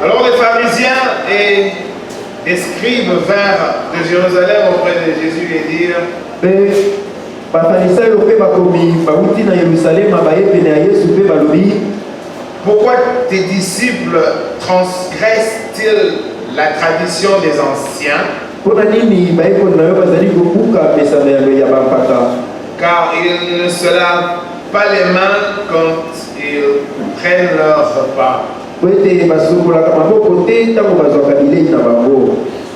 Alors les pharisiens et les scribes vinrent de Jérusalem auprès de Jésus et dirent: pourquoi tes disciples transgressent-ils la tradition des anciens? Car ils ne se lavent pas les mains quand ils prennent leur repas.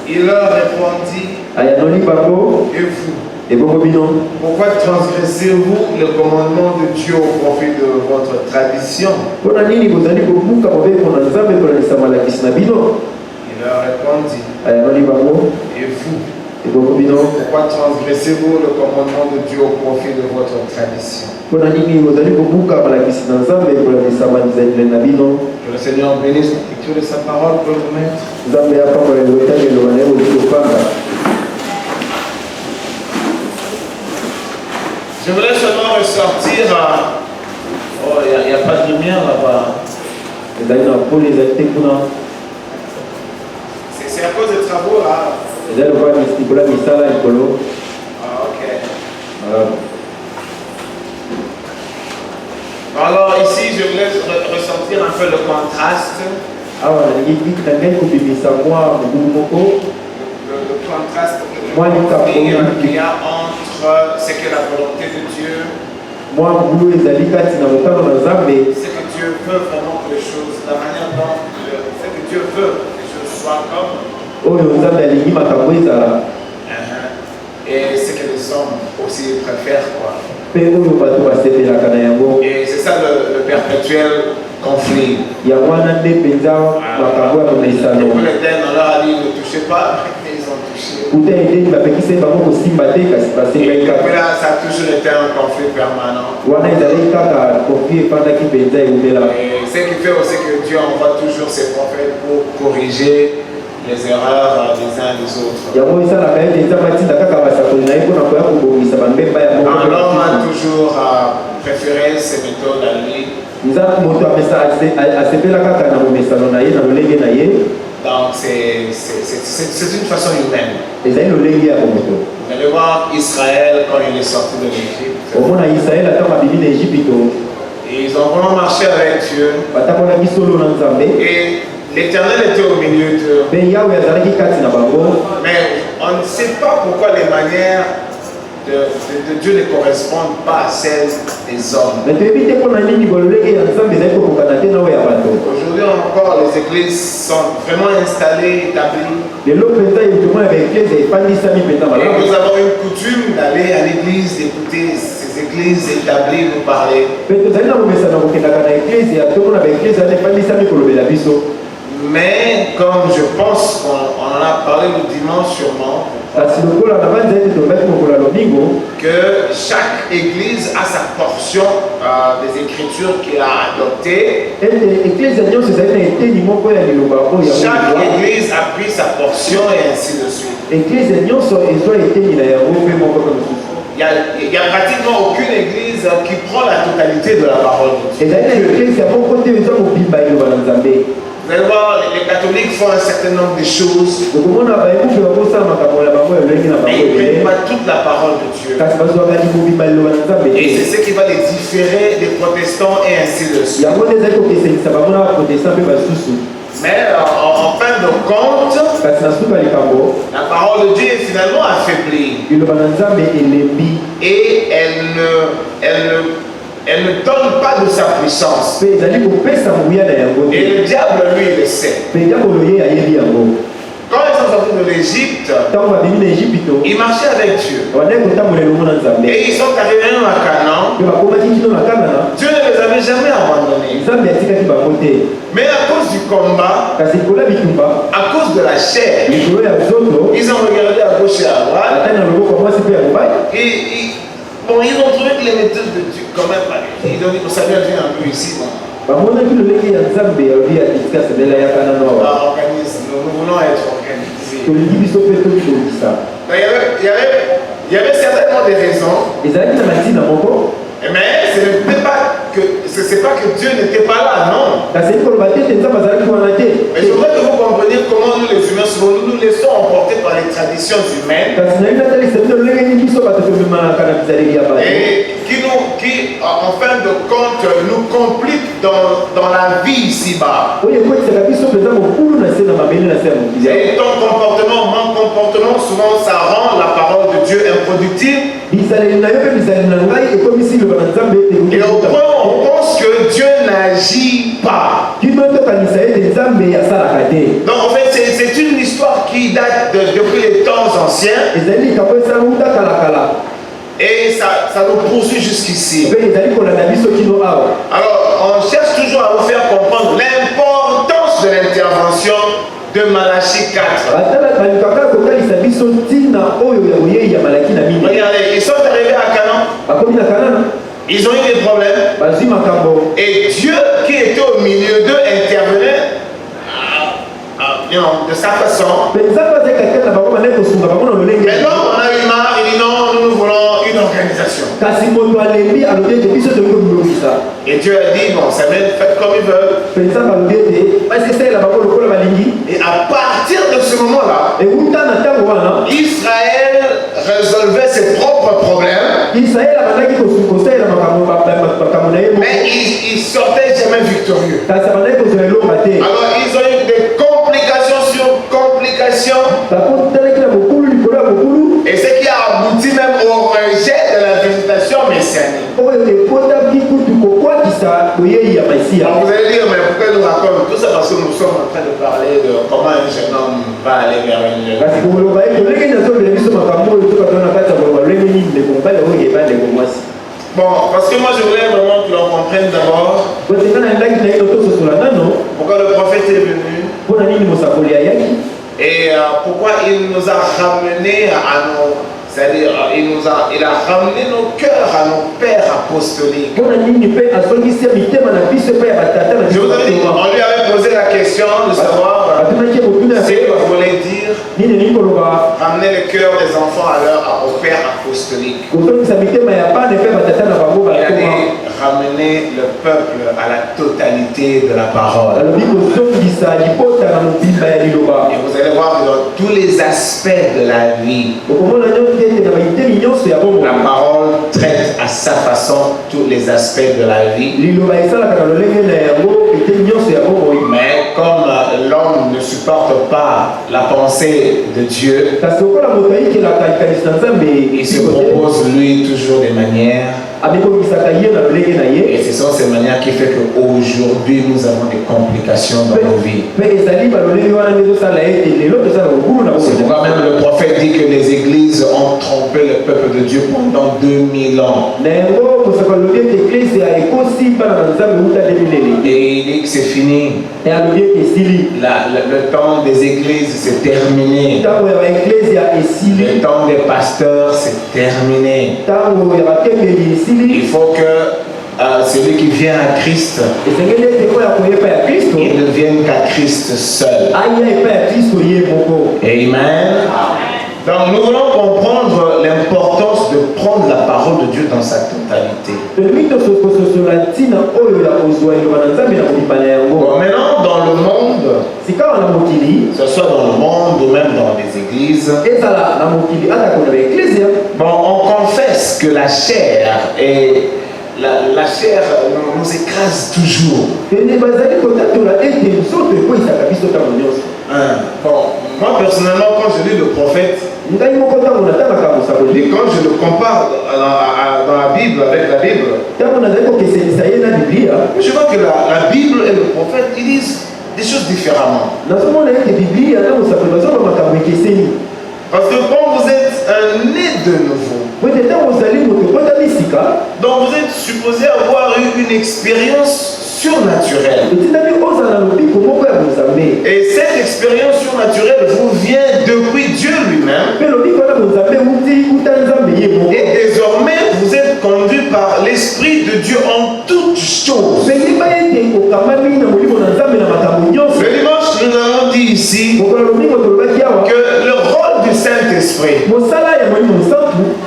Il leur répondit: et vous, pourquoi transgressez-vous le commandement de Dieu au profit de votre tradition? Il leur répondit: et vous, pourquoi transgressez-vous le commandement de Dieu au profit de votre tradition? Que le Seigneur bénisse la lecture de sa parole pour nous mettre. J'aimerais seulement ressortir oh, il n'y a pas de lumière là-bas. C'est à cause des travaux là. Ah, ok. Alors ici, je voulais ressentir un peu le contraste. Le contraste qu'il y a entre ce que la volonté de Dieu, ce que Dieu veut vraiment que les choses, la manière dont ce que Dieu veut que les choses soient comme, et ce que les hommes aussi préfèrent, quoi. Et c'est ça le perpétuel conflit. Le l'Éternel leur a dit: ne touchez pas, mais ils ont touché. Et là, ça a toujours été un conflit permanent. Et ce qui fait aussi que Dieu envoie toujours ses prophètes pour corriger les erreurs des uns et des autres. L'homme a toujours préféré ces méthodes à lui. Donc c'est une façon humaine. Vous allez voir Israël quand il est sorti de l'Égypte. Et ils ont vraiment marché avec Dieu. Et l'Éternel était au milieu d'eux. Mais on ne sait pas pourquoi les manières de Dieu ne correspondent pas à celles des hommes. Aujourd'hui encore, les églises sont vraiment installées, établies. Et nous avons une coutume d'aller à l'église, d'écouter ces églises établies nous parler. Mais comme je pense qu'on en a parlé le dimanche sûrement, que chaque église a sa portion des écritures qu'il a adoptées. Chaque église a pris sa portion et ainsi de suite. Il n'y a pratiquement aucune église qui prend la totalité de la parole de Dieu. Vous allez voir, les catholiques font un certain nombre de choses, mais ils ne prennent pas toute la parole de Dieu. Et c'est ce qui va les différer des protestants et ainsi de suite. Mais en fin de compte, la parole de Dieu est finalement affaiblie. Et elle ne donne pas de sa puissance. Et le diable, lui, le sait. Quand ils sont sortis de l'Égypte, ils marchaient avec Dieu. Et ils sont arrivés à Canaan. Dieu ne les avait jamais abandonnés. Mais à cause du combat, à cause de la chair, ils ont regardé à gauche et à droite. Bon, ils ont trouvé que les méthodes de Dieu, quand même, ils ont dit que ça vient un peu ici. Bon. Nous voulons être organisés. Il y avait certainement des raisons. Mais c'est pas que Dieu n'était pas là, non. Mais je voudrais que vous compreniez comment nous les humains, souvent nous nous laissons emporter par les traditions humaines. Et qui en fin de compte, nous compliquent dans la vie ici-bas. Et ton comportement, mon comportement, souvent ça rend la parole de Dieu improductive. Et au point on pense que Dieu n'agit pas. Donc en fait c'est une histoire qui date depuis les temps anciens. Et ça nous poursuit jusqu'ici. Alors on cherche toujours à vous faire comprendre l'importance de l'intervention de Malachie 4. Regardez, ils sont arrivés à Canaan. Ils ont eu des problèmes. Et Dieu qui était au milieu d'eux intervenait de sa façon. Maintenant on a eu marre, il dit non, nous voulons une organisation. Et Dieu a dit bon, ça va être fait comme ils veulent. Et à partir de ce moment-là, Israël résolvait ses propres problèmes. Mais ils sortaient jamais victorieux. Alors ils ont eu des complications sur complications. Et ce qui a abouti même au rejet de la visitation messianique. Alors vous allez dire, mais pourquoi nous racontons tout ça? Parce que nous sommes en train de parler de comment un jeune homme va aller vers une jeune femme. Bon, parce que moi je voulais vraiment que l'on comprenne d'abord pourquoi le prophète est venu et pourquoi il nous a ramenés à nos... C'est-à-dire, il a ramené nos cœurs à nos pères apostoliques. Je vous avais dit, on lui avait posé la question de savoir ce que vous voulez dire ramener le cœur des enfants au père apostolique. Il a dit ramener le peuple à la totalité de la parole. Et vous allez voir que dans tous les aspects de la vie, la parole traite à sa façon tous les aspects de la vie. Mais comme l'homme ne supporte pas la pensée de Dieu, il se propose lui toujours des manières. Et ce sont ces manières qui font qu'aujourd'hui nous avons des complications dans nos vies. C'est pourquoi même le prophète dit que les églises ont trompé le peuple de Dieu pendant 2000 ans. Et il dit que c'est fini. Le temps des églises c'est terminé. Le temps des pasteurs c'est terminé. Il faut que celui qui vient à Christ, il ne vienne qu'à Christ seul. Amen. Donc nous voulons comprendre l'importance de prendre la parole de Dieu dans sa totalité. Bon, maintenant dans le monde, que ce soit dans le monde ou même dans les églises, bon, on confesse que la chair nous écrase toujours. Bon, moi personnellement, quand je lis le prophète, et quand je le compare dans la Bible avec la Bible, je vois que la Bible et le prophète, ils disent des choses différemment. Parce que quand vous êtes un né de nouveau, donc vous êtes supposé avoir eu une expérience surnaturelle. Et cette expérience surnaturelle vous vient depuis Dieu lui-même. Et désormais vous êtes conduit par l'Esprit de Dieu en toutes choses. que le rôle du Saint-Esprit,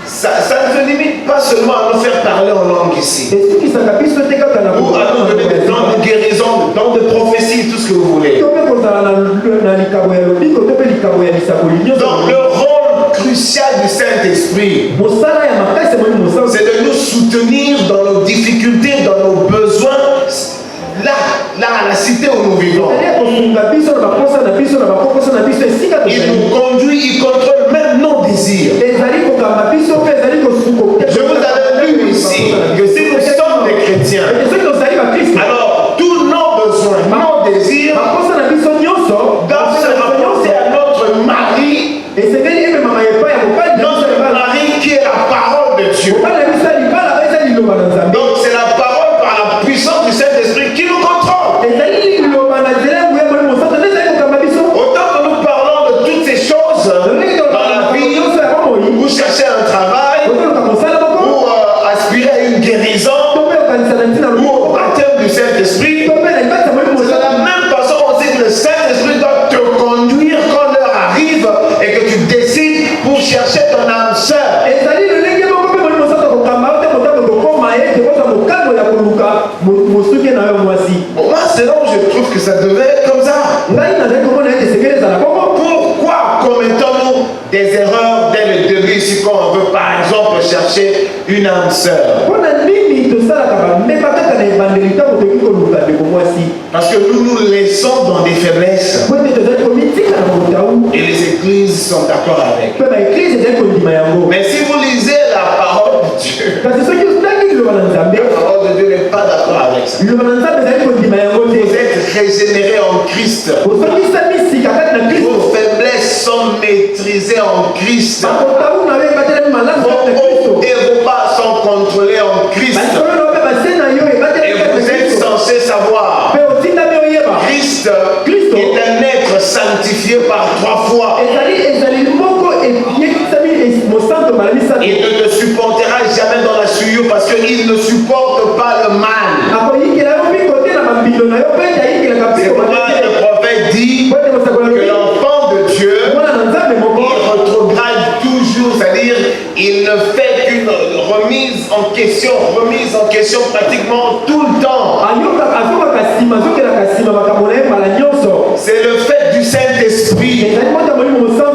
ça ne se limite pas seulement à nous faire parler en langue ici, ou à nous donner des dons de guérison, des dons de prophétie, tout ce que vous voulez. Donc le rôle crucial du Saint-Esprit, c'est de nous soutenir dans nos difficultés, dans nos besoins, là, à la cité où nous vivons. Il nous conduit, il contrôle même nos désirs. Je vous avais lu ici que si nous sommes des chrétiens, alors tous nos besoins, nos désirs doivent se rapporter à notre mari, notre mari qui est la parole de Dieu. Donc c'est la parole par la puissance du Saint-Esprit qui nous contrôle. Autant que nous parlons de toutes ces choses dans la vie, vous cherchez un travail, ou aspirer à une guérison, ou au baptême du Saint-Esprit, c'est de la même façon aussi que le Saint-Esprit doit te conduire quand l'heure arrive et que tu décides pour chercher ton âme sœur. Bon, moi, c'est là où je trouve que ça devait être comme ça. Pourquoi commettons-nous des erreurs dès le début si on veut par exemple chercher une âme sœur? Parce que nous nous laissons dans des faiblesses. Et les églises sont d'accord avec. Mais si vous lisez la parole de Dieu, la parole de Dieu n'est pas d'accord avec ça. Vous êtes régénérés en Christ. Vos faiblesses sont maîtrisées en Christ. Vos hauts et vos bas sont contrôlés en Christ. Et vous êtes censés savoir, Christ est un être sanctifié par 3 fois. Il ne te supportera jamais dans la souillure parce qu'il ne supporte pas le mal. C'est pourquoi le prophète dit que l'enfant de Dieu, il retrograde toujours, c'est-à-dire il ne fait qu'une remise en question pratiquement tout le temps. C'est le fait du Saint-Esprit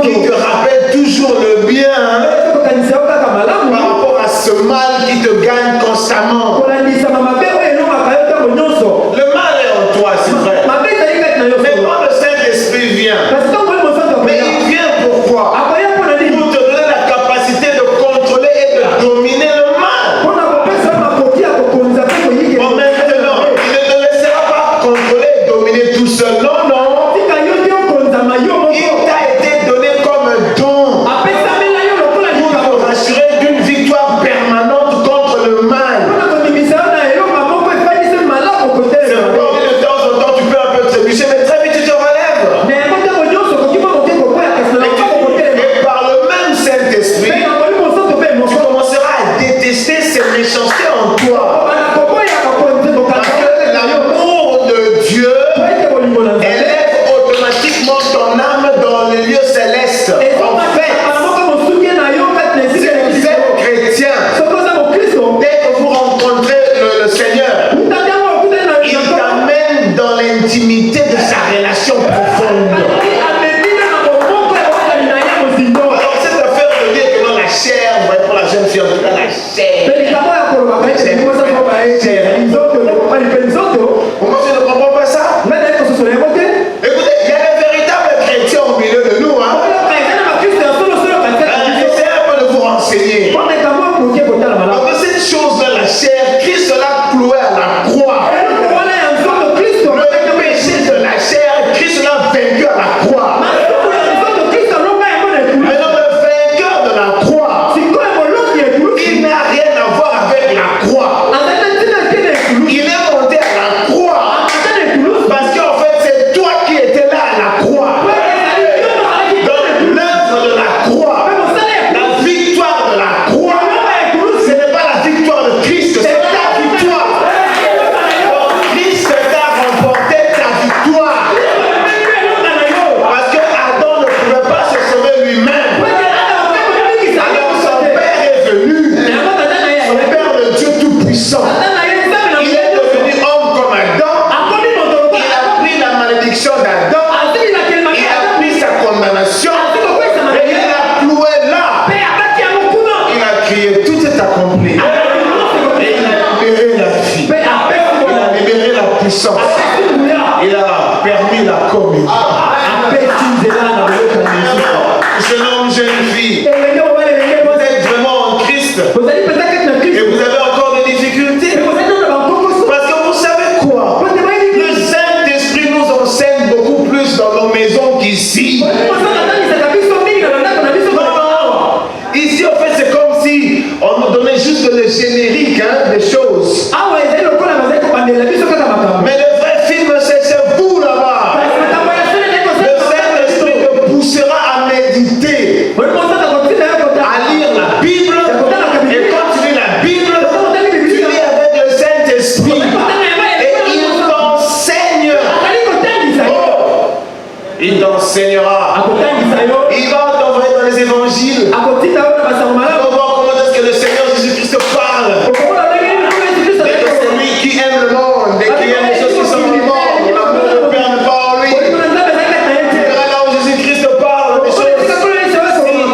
qui te rappelle toujours le bien par rapport à ce mal qui te gagne constamment. Le mal est en toi, c'est vrai. Mais quand le Saint-Esprit vient, mais il vient pourquoi? Pour te donner la capacité de contrôler et de dominer le mal. Bon, maintenant, puissance. Il a permis la communion. Jeune homme, jeune fille, vous êtes vraiment en Christ et vous avez encore des difficultés. Parce que vous savez quoi? Le Saint-Esprit nous enseigne beaucoup plus dans nos maisons qu'ici. Ici, en fait, c'est comme si on nous donnait juste le générique des choses. Mais le vrai film, c'est vous là-bas. Le Saint-Esprit te poussera à méditer, à lire la Bible. Et quand tu lis la Bible, tu lis avec le Saint-Esprit. Et il t'enseigne. Oh, il t'enseignera. Il va t'envoyer dans les évangiles. Il va voir comment est-ce que le Seigneur Jésus-Christ parle. Dès que c'est lui qui aime le monde, dès qu'il aime les choses qui sont dans le monde, l'amour de Père n'est pas en lui. Tu verras là où Jésus-Christ parle, des choses. Si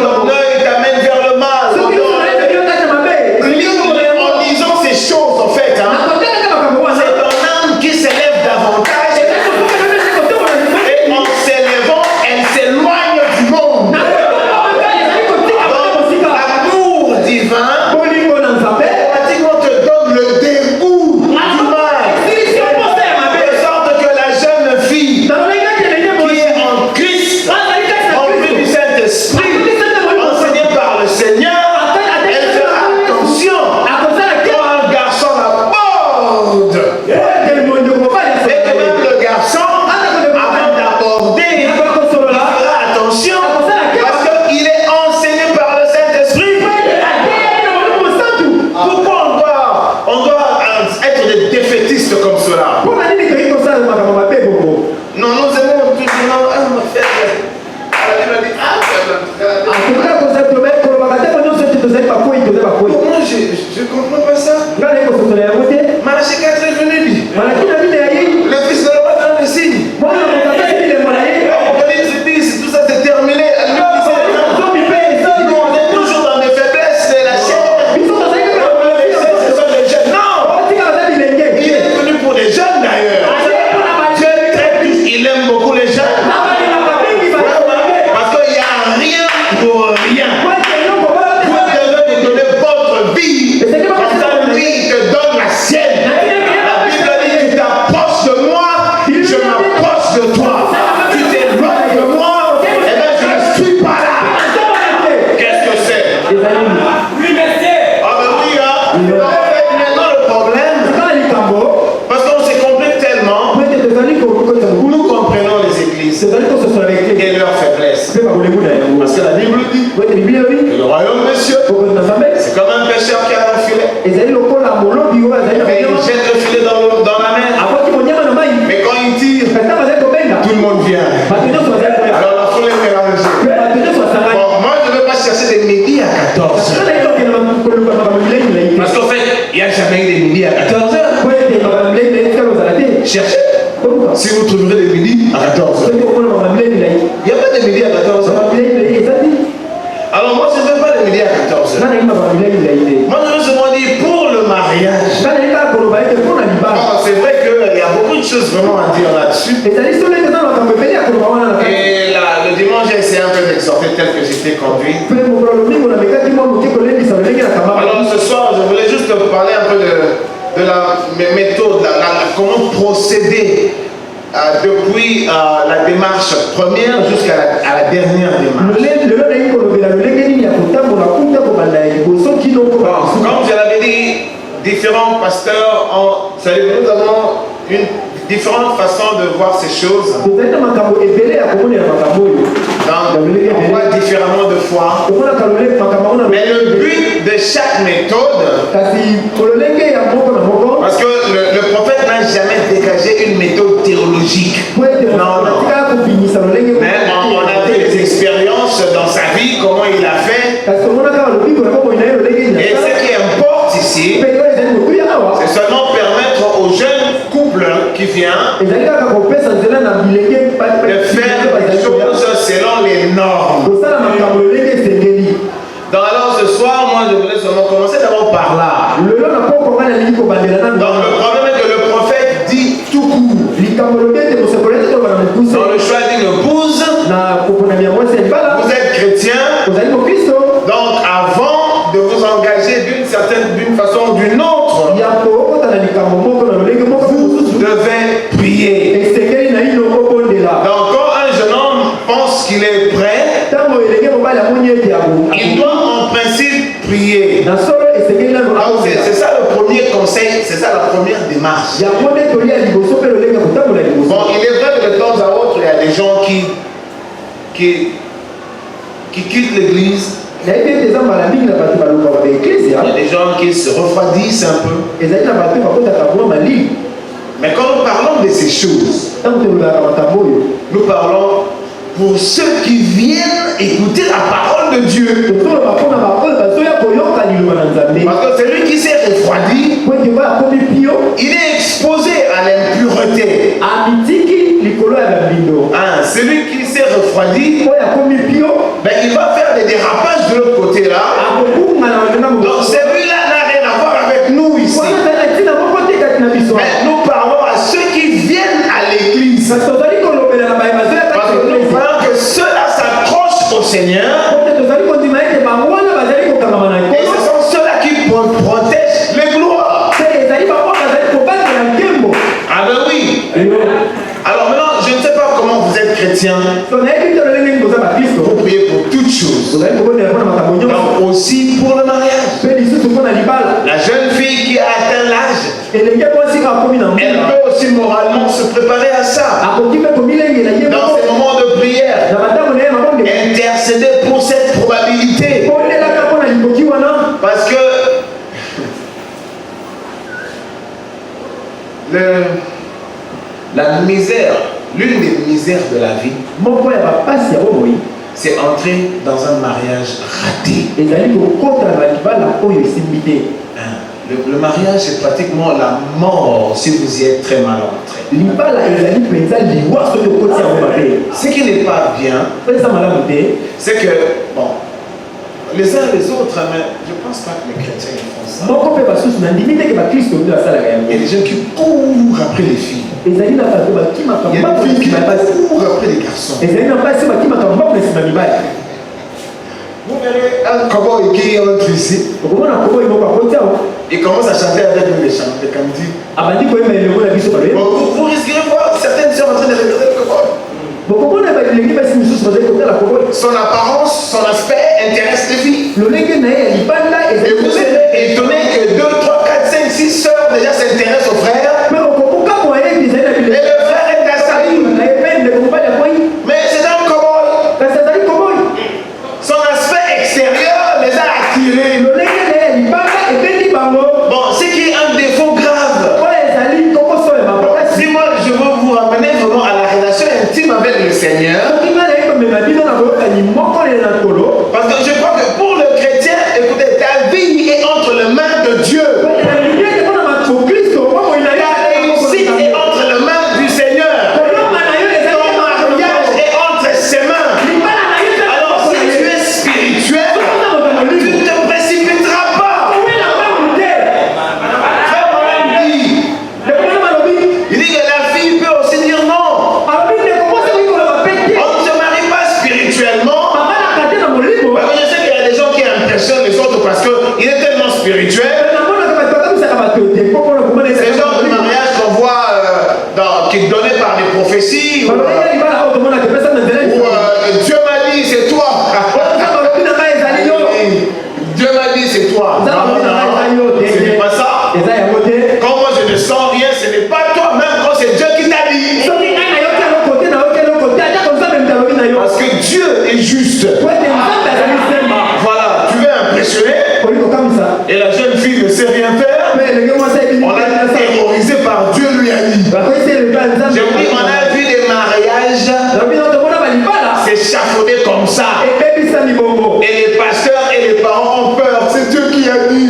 ton œil t'amène vers le mal, en lisant ces choses, en fait, c'est ton âme qui s'élève davantage. Et en s'élevant, elle s'éloigne du monde. L'amour divin automatiquement te donne le dégoût du mal. De sorte que la jeune fille qui est en Christ, remplie du Saint-Esprit, enseignée par le Seigneur, elle fera attention quand un garçon l'aborde. Et que même le garçon, avant d'aborder, il fera attention parce qu'il est enseigné par le Saint-Esprit. Pourquoi on doit être des défaitistes comme cela? Non, nous aimons toujours ma fête. La Bible dit, moi je comprends pas ça. Malachi 4 est venu lui. Le fils de l'homme donne le signe. Apocalypse 10, tout ça c'est terminé. Nous on est toujours dans des faiblesses de la chair. Ce sont les jeunes. Non! Il est venu pour les jeunes d'ailleurs. Dieu traite tous, il aime beaucoup les jeunes. Parce qu'il n'y a rien pour rien. Vous devez te donner votre vie. Comme ça, lui, il te donne la sienne. La Bible dit, tu t'approches de moi, je m'approche de toi. Tu t'éloignes de moi, et bien je ne suis pas là. Qu'est-ce que c'est? Ah ben oui, hein. En fait, maintenant le problème, parce qu'on se complique tellement, nous comprenons les églises et leurs faiblesses. Parce que la Bible dit que le royaume des cieux, c'est comme un pêcheur qui a un filet. Et il jette le filet dans la mer. Mais quand il tire, tout le monde vient. Alors la foule est mélangée. Bon, moi je ne veux pas chercher des midis à 14h. Parce qu'en fait, il n'y a jamais eu des midis à 14h. Cherchez. Si vous trouverez des midis à 14h. Il n'y a pas de midi à 14h. Alors moi je ne veux pas les midis à 14h. Moi je veux seulement dire pour le mariage. Alors, c'est vrai qu'il y a beaucoup de choses vraiment à dire là-dessus. Et là, le dimanche j'ai essayé un peu d'exhorter tel que j'étais conduit. Alors ce soir je voulais juste parler un peu de la méthode, comment procéder depuis la démarche première jusqu'à la dernière démarche. Comme je l'avais dit, différents pasteurs nous avons une différente façon de voir ces choses. On voit différemment de foi. Mais le but de chaque méthode, parce que le prophète n'a jamais dégagé une méthode théologique. Non. Mais on a vu les expériences dans sa vie, comment il a fait. Et ce qui importe ici, c'est seulement permettre aux jeunes couples qui viennent de faire des choses selon les normes. Donc alors ce soir, moi je voulais seulement commencer d'abord par là. Donc le problème est que le prophète dit tout le choix d'une épouse, vous êtes chrétien. Donc avant de vous engager d'une façon ou d'une autre, vous devez prier. Donc quand un jeune homme pense qu'il est prêt, il doit en principe prier. C'est ça le premier conseil, c'est ça la première démarche. Bon, il est vrai que de temps à autre, il y a des gens qui quittent l'église. Il y a des gens qui se refroidissent un peu. Mais quand nous parlons de ces choses, nous parlons pour ceux qui viennent écouter la parole de Dieu. Parce que celui qui s'est refroidi, il est exposé à l'impureté. Celui qui s'est refroidi, ben, il va faire des dérapages de l'autre côté là. Donc celui-là n'a rien à voir avec nous ici. Mais nous parlons à ceux qui viennent à l'église. Parce que nous voyons que ceux-là s'accrochent au Seigneur. Et ce sont ceux-là qui protègent les gloires. Ah ben oui. Alors maintenant, je ne sais pas comment vous êtes chrétien. Vous priez pour toutes choses. Donc aussi pour le mariage. La jeune fille qui a atteint l'âge, elle peut aussi moralement se préparer à ça. Dans ces moments de prière, intercéder pour cette probabilité. Parce que la misère, l'une des misères de la vie, c'est entrer dans un mariage raté. Le mariage, c'est pratiquement la mort si vous y êtes très mal entré. Ce qui n'est pas bien, c'est que, bon, les uns et les autres, mais je ne pense pas que les chrétiens font ça. Il y a des gens qui courent après les filles. Il y a des filles qui courent après les garçons. Vous verrez un cowboy qui entre ici. Il commence à chanter avec les chants de Candy. Vous risquerez de voir certaines sœurs en train de regarder le cowboy. Son apparence, son aspect intéresse les filles. Et vous êtes étonné que 2, 3, 4, 5, 6 sœurs déjà s'intéressent aux frères. Et le frère est assailli. Mais c'est un cowboy. Son aspect extérieur les a attirés. Bon, ce qui est un défaut grave. Si moi je veux vous ramener vraiment à la relation intime avec le Seigneur, parce que je crois que pour le chrétien, écoutez, ta vie est entre les mains de Dieu. Ta réussite est entre les mains du Seigneur. Ton mariage est entre ses mains. Alors si tu es spirituel, tu ne te précipiteras pas. Il dit que la fille peut aussi dire non. On ne se marie pas spirituellement. Parce que je sais qu'il y a des gens qui impressionnent les autres parce qu'il est tellement spirituel. C'est le genre de mariage qu'on voit qui est donné par des prophéties. Dieu m'a dit c'est toi. Dieu m'a dit c'est toi. Non, ce n'est pas ça. Quand moi je ne sens rien, ce n'est pas toi, même quand c'est Dieu qui t'a dit. Parce que Dieu est juste. Voilà, tu veux impressionner. Et la jeune fille ne sait rien faire. On l'a terrorisé par Dieu lui a dit. J'ai dit, on a vu des mariages s'échafauder comme ça. Et les pasteurs et les parents ont peur. C'est Dieu qui a dit.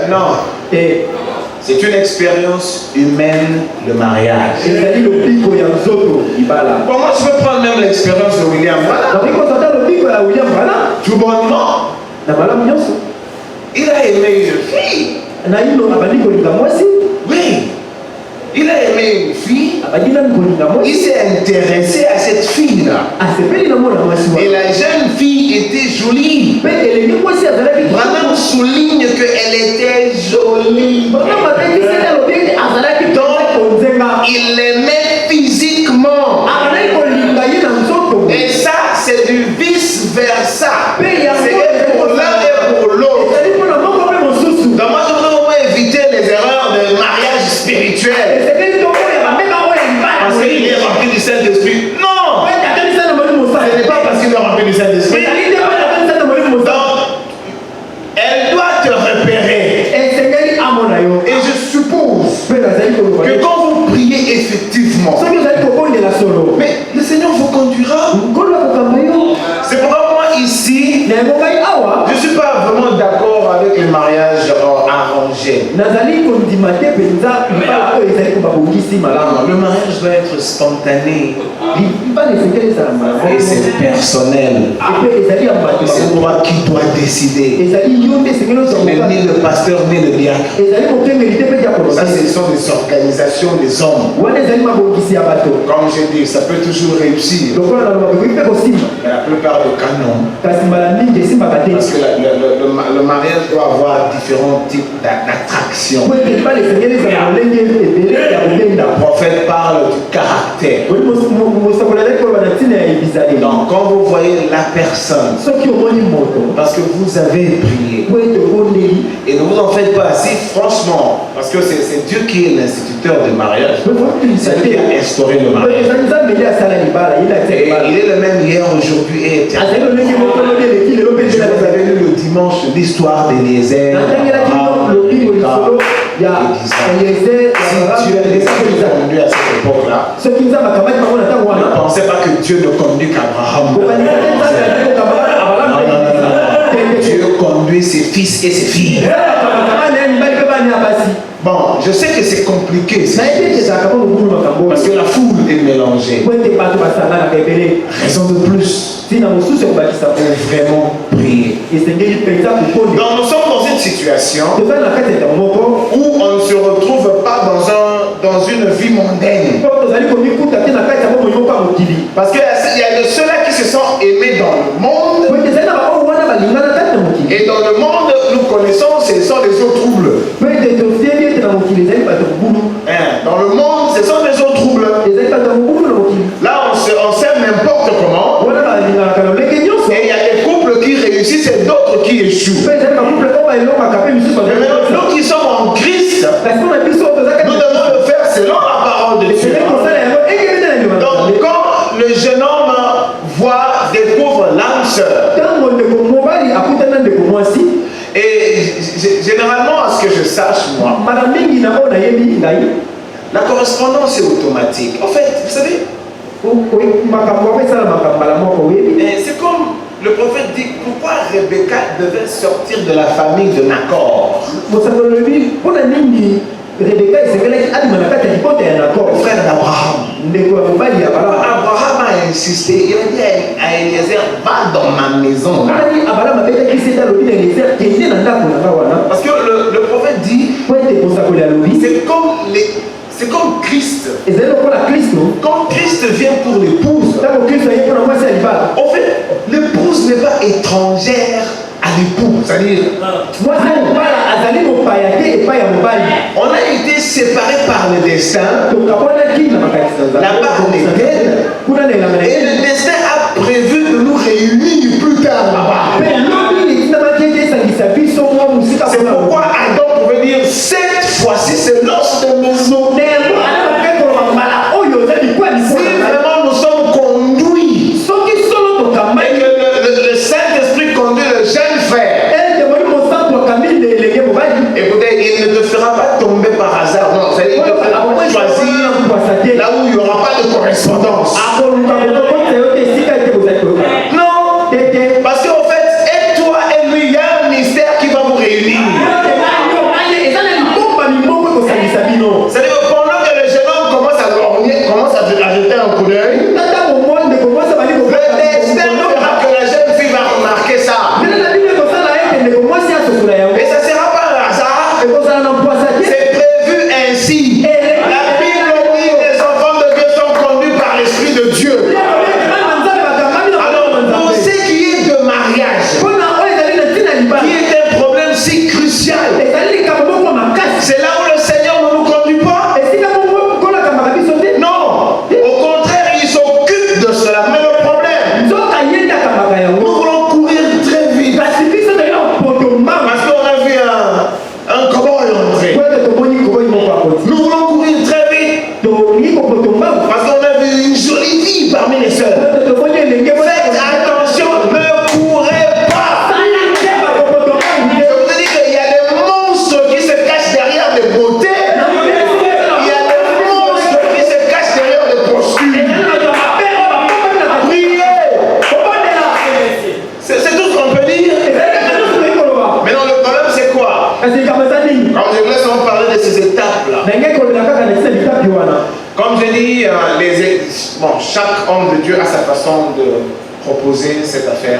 Non. C'est une expérience humaine, le mariage. Bon, moi, je peux prendre même l'expérience de William Branham. Tout bonnement. Il a aimé une fille. Oui. Il a aimé une fille. Il s'est intéressé à cette fille-là. Et la jeune fille était jolie. Vraiment souligne qu'elle était jolie. Donc, il l'aimait physiquement. Et ça, c'est du vice-versa. C'est pour l'un et pour l'autre. Donc, moi, je voudrais éviter les erreurs de mariage spirituel. Parce qu'il est rempli du Saint-Esprit. Non! Ce n'est pas parce qu'il est rempli du Saint-Esprit. Donc, elle doit te repérer. Et je suppose que quand vous priez effectivement, mais le Seigneur vous conduira. C'est pourquoi moi ici, je ne suis pas vraiment d'accord avec le mariage arrangé. Le mariage doit être spontané. Et c'est personnel. C'est toi qui dois décider. Ni le pasteur, ni le diacre. Ça, ce sont des organisations des hommes. Comme je dis, ça peut toujours réussir. Mais la plupart des cas, non. Parce que le mariage doit avoir différents types d'attractions. Le prophète parle du caractère. Donc, quand vous voyez la personne, parce que vous avez prié, et ne vous en faites pas si franchement, parce que c'est Dieu qui est l'instituteur du mariage. C'est lui qui a instauré le mariage. Et il est le même hier, aujourd'hui et éternellement. Vous avez lu le dimanche l'histoire d'Éliezer, si Dieu les a conduits à cette époque-là, ne pensez pas que Dieu ne conduit qu'Abraham. Dieu conduit ses fils et ses filles. Bon, je sais que c'est compliqué. Parce que la foule est mélangée. Raison de plus pour vraiment prier. Donc nous sommes dans une situation où on ne se retrouve pas dans une vie mondaine. Parce qu'il y a de ceux-là qui se sont aimés dans le monde. Et dans le monde, nous connaissons, ce sont les eaux troubles. Dans le monde, ce sont les eaux troubles. Là, on s'aime n'importe comment. Et il y a des couples qui réussissent et d'autres qui échouent. Mais nous qui sommes en Christ, nous devons le faire selon la parole de Dieu. Donc, quand le jeune homme découvre l'âme sœur, et généralement, à ce que je sache, moi, la correspondance est automatique. En fait, vous savez, c'est comme le prophète dit, pourquoi Rebecca devait sortir de la famille de Nacor? Le frère d'Abraham. Abraham a insisté, il a dit à Eliezer, va dans ma maison. Parce que le prophète dit, c'est comme Christ. Quand Christ vient pour l'épouse, en fait, l'épouse n'est pas étrangère à l'époux. C'est-à-dire, on a été séparés par le destin, la part d'Éden, et le destin a prévu de nous réunir plus tard là-bas. C'est pourquoi Adam pouvait dire, cette fois-ci c'est l'os de mes os. Si vraiment nous sommes conduits, et que le Saint-Esprit conduit le jeune frère, écoutez, il ne te fera pas tomber par hasard. Non, c'est-à-dire qu'il te fera choisir là où il n'y aura pas de correspondance. Non, parce qu'en fait, et toi et lui, il y a un mystère qui va vous réunir. C'est-à-dire que pendant que le jeune homme commence à lorgner, commence à jeter un coup d'œil, le destin fera que la jeune fille va remarquer ça. Et ça ne sera pas un hasard. bon, chaque homme de Dieu a sa façon de proposer cette affaire.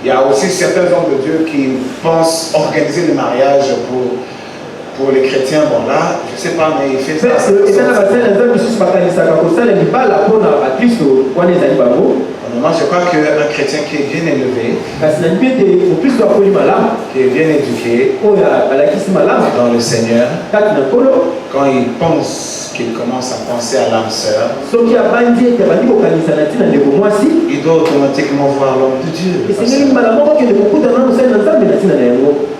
Il y a aussi certains hommes de Dieu qui pensent organiser le mariage pour les chrétiens. Bon là, je ne sais pas, mais il fait ça. Moi, je crois qu'un chrétien qui est bien élevé, qui est bien éduqué dans le Seigneur, quand il pense qu'il commence à penser à l'âme sœur, il doit automatiquement voir l'homme de Dieu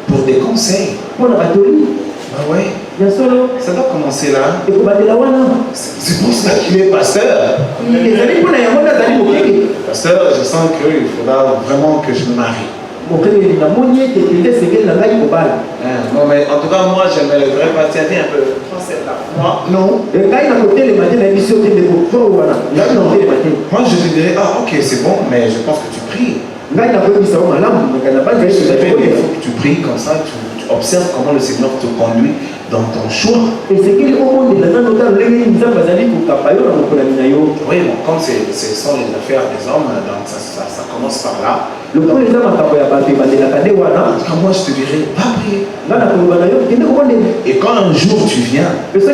pour des conseils. Ah ouais. Ça doit commencer là. C'est pour ça qu'il est pasteur. Pasteur, je sens qu'il faudra vraiment que je me marie. Non, mais en tout cas, moi, j'aimerais le vrai pasteur. Viens un peu. Moi, non. Moi, je te dirais, ah, ok, c'est bon, mais je pense que tu pries. Il faut que tu pries comme ça, tu observes comment le Seigneur te conduit dans ton choix. Oui, bon, comme ce sont les affaires des hommes, donc ça commence par là. Donc, moi, je te dirais, va prier. Et quand un jour tu viens, parce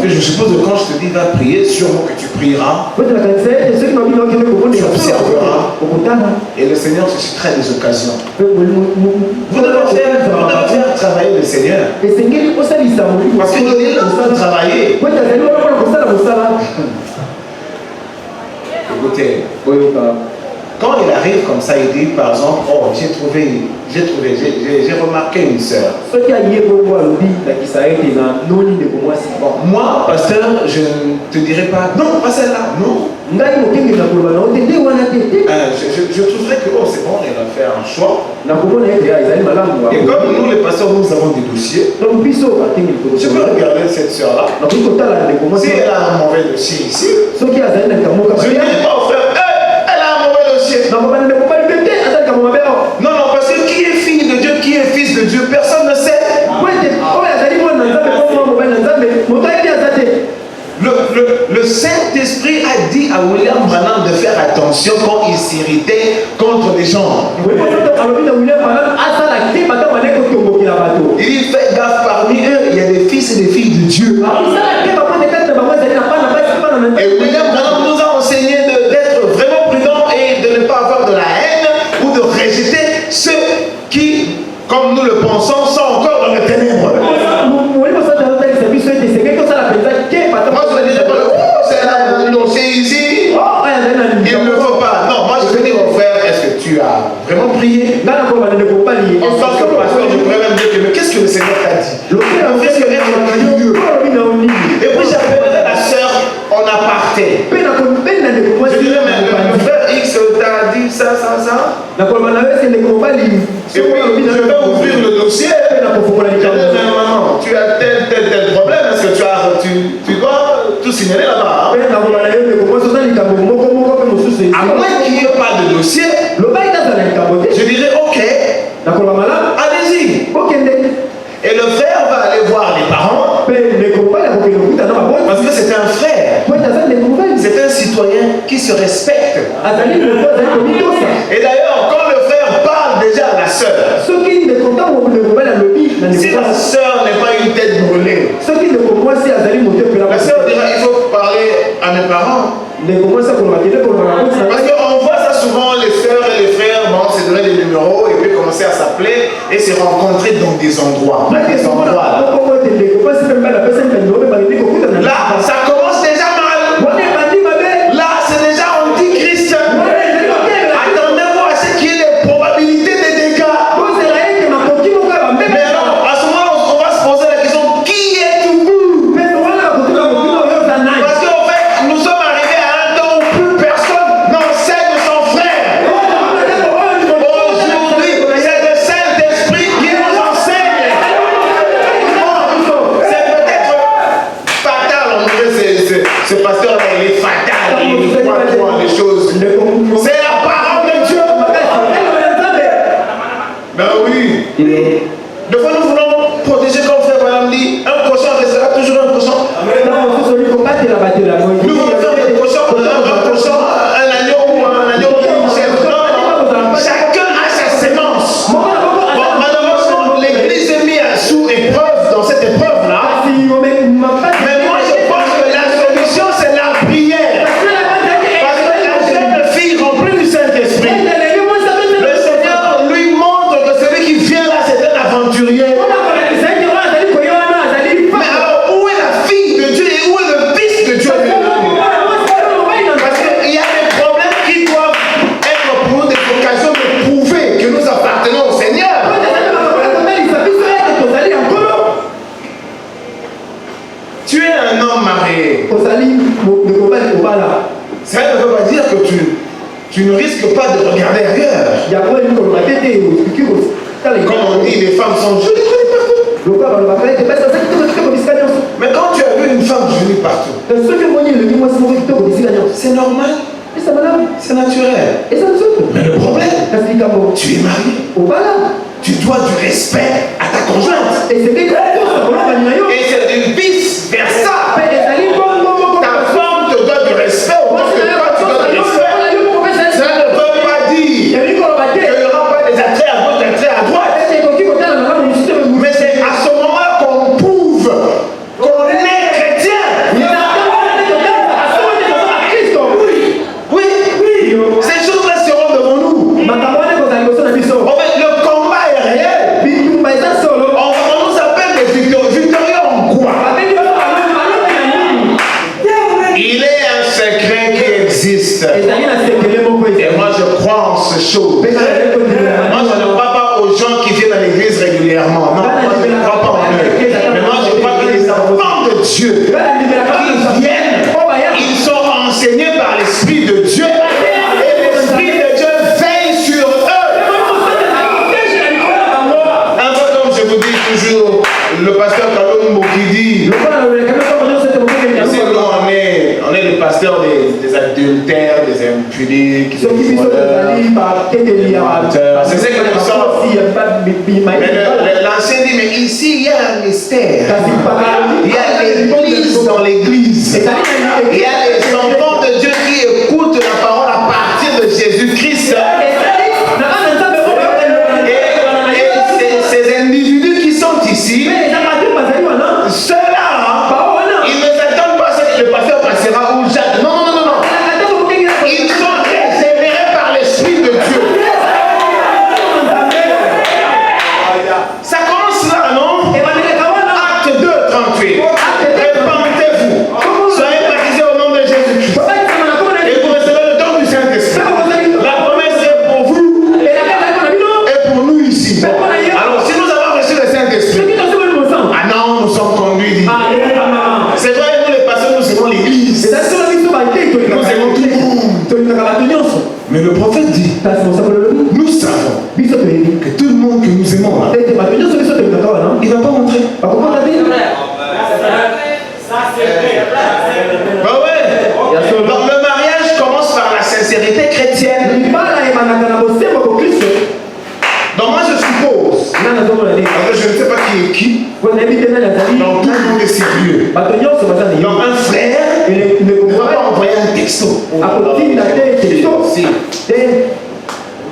que je suppose que quand je te dis va prier, sûrement que tu prieras, tu observeras, et le Seigneur suscitera des occasions. Vous devez faire travailler le Seigneur. Parce qu'il est là pour travailler. Écoutez, quand il arrive comme ça, il dit par exemple, oh, j'ai remarqué une sœur. Bon, moi, pasteur, je ne te dirai pas, non, pas celle-là, non. Je trouverais que, oh, c'est bon, elle va faire un choix. Et comme nous, les pasteurs, nous avons des dossiers, je peux regarder cette sœur-là. Si elle a un mauvais dossier ici, je ne dirai pas au frère, elle a un mauvais dossier. Non, parce que qui est fille de Dieu, qui est fils de Dieu, personne ne sait. Le Saint-Esprit a dit à William Branham de faire attention quand il s'irritait contre les gens. Il dit faites gaffe, parmi eux, il y a des fils et des filles de Dieu. Et William Branham nous a enseigné d'être vraiment prudent et de ne pas avoir de la haine ou de rejeter ceux qui, comme nous le pensons, sont encore dans les ténèbres. Moi, je ne dirais pas, oh, c'est là, c'est ici. Il ne faut pas. Non, moi, je vais dire au frère, est-ce que tu as vraiment prié? En tant que pasteur, je pourrais même dire, mais qu'est-ce que le Seigneur t'a dit? Et puis, j'appellerai la sœur en aparté. Je dirais, mais le frère X t'a dit ça. Et puis, je vais ouvrir le dossier. Maman, tu as tel problème. Est-ce que tu dois tout signaler là-bas? À moins qu'il n'y ait pas de dossier, je dirais ok, allez-y. Et le frère va aller voir les parents. Parce que c'est un frère. C'est un citoyen qui se respecte. Et d'ailleurs, quand le frère parle déjà à la sœur, si la sœur n'est pas une tête brûlée, la sœur dira il faut parler à mes parents. Parce qu'on voit ça souvent, les sœurs et les frères se donner des numéros et puis commencer à s'appeler et se rencontrer dans des endroits. Là, ça commence déjà mal. Là, c'est déjà antichrist. Attendez-vous à ce qu'il y ait des probabilités de dégâts. Mais alors, à ce moment-là, on va se poser la question, qui êtes-vous? Parce qu'en fait, nous sommes arrivés à un temps où plus personne n'enseigne son frère. Aujourd'hui, c'est le Saint-Esprit qui nous enseigne. C'est peut-être fatal, on dirait, ce pasteur-là, il est fatal, il croit trop les choses. C'est la parole de Dieu. Ben oui. Des fois, nous voulons protéger comme frère Madame dit, dans cette épreuve-là. Mais moi, je pense que la solution, c'est la prière. Parce que la jeune fille remplie du Saint-Esprit, le Seigneur lui montre que celui qui vient là, c'est un aventurier. Mais alors, où est la fille de Dieu et où est le fils de Dieu? Parce qu'il y a des problèmes qui doivent être pour nous des occasions de prouver que nous appartenons au Seigneur. Tu es un homme marié. Ça ne veut pas dire que tu ne risques pas de regarder ailleurs. Comme on dit, les femmes sont jolies partout. Mais quand tu as vu une femme jolie partout, c'est normal. C'est naturel. Mais le problème, tu es marié. Tu dois du respect à ta conjointe. Et c'est du vice versa. Ta femme te doit du respect autant que toi tu dois du respect. Ça ne veut pas dire qu'il n'y aura pas des attraits à gauche, des attraits à droite. Mais c'est à ce moment-là qu'on prouve qu'on est chrétien. Oui. Ces choses-là seront devant nous. En fait, le combat est réel. On nous appelle des victorieux en quoi? Il est un secret qui existe. Et moi je crois en ce chose. Moi je ne crois pas aux gens qui viennent à l'église régulièrement. Non, moi je ne crois pas en eux. Mais moi je crois que les enfants de Dieu qui viennent, ils sont enseignés par l'Esprit de Dieu. Et l'Esprit de Dieu veille sur eux. Un peu comme je vous dis toujours, le pasteur Kalombo qui dit, on est les pasteurs des adultères, des impudiques, des voleurs, des menteurs. C'est ce que nous sommes. Mais l'ancien dit, mais ici il y a un mystère. Il y a l'église dans l'église. Il y a les enfants de Dieu qui écoutent la parole à partir de Jésus-Christ. Et ces individus qui sont ici, ceux-là, ils ne s'attendent pas à ce que le pasteur passera ou Jacques. Non. Ils sont régénérés par l'Esprit de Dieu. Ça commence là, non? Acte 2, 38. Répentez-vous. Soyez baptisés au nom de Jésus-Christ. Et vous recevrez le don du Saint-Esprit. La promesse est pour vous et pour nous ici. Alors, si nous avons reçu le Saint-Esprit, ah non, nous sommes conduits. C'est vrai, nous les pasteurs, nous aimons l'église. Nous aimons tout le monde. Mais le prophète dit, nous savons que tout le monde que nous aimons là, il ne va pas rentrer. Bah ouais. Donc le mariage commence par la sincérité chrétienne. Donc moi je suppose, parce que je ne sais pas qui est qui, donc tout le monde est sérieux. Donc un frère ne va pas envoyer un texto. Le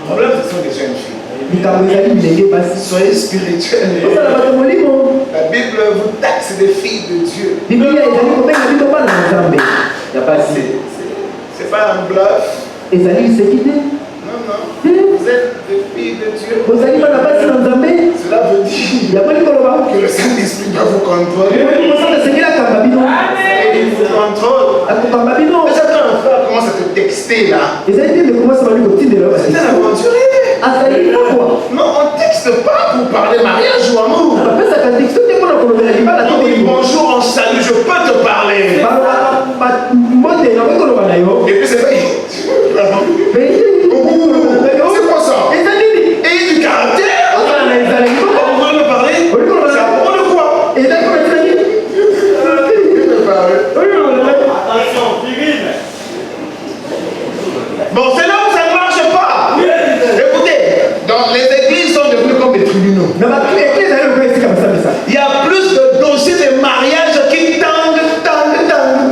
problème ce sont des jeunes filles. Soyez spirituels. La Bible vous taxe des filles de Dieu. C'est pas un bluff. Non. Vous êtes des filles de Dieu. Cela veut dire que le Saint-Esprit doit vous contrôler. Et il vous contrôle. Mais quand un frère commence à te texter là, c'est un aventurier. Non, on ne texte pas pour parler mariage ou amour. On dit bonjour, on salue, je peux te parler. Et puis c'est vrai. C'est quoi ça? Et du caractère. On va me parler. C'est à propos de quoi? Bon, c'est là où ça ne marche pas. Écoutez, donc les églises sont devenues comme des tribunaux. Il y a plus de dossiers de mariage qui tendent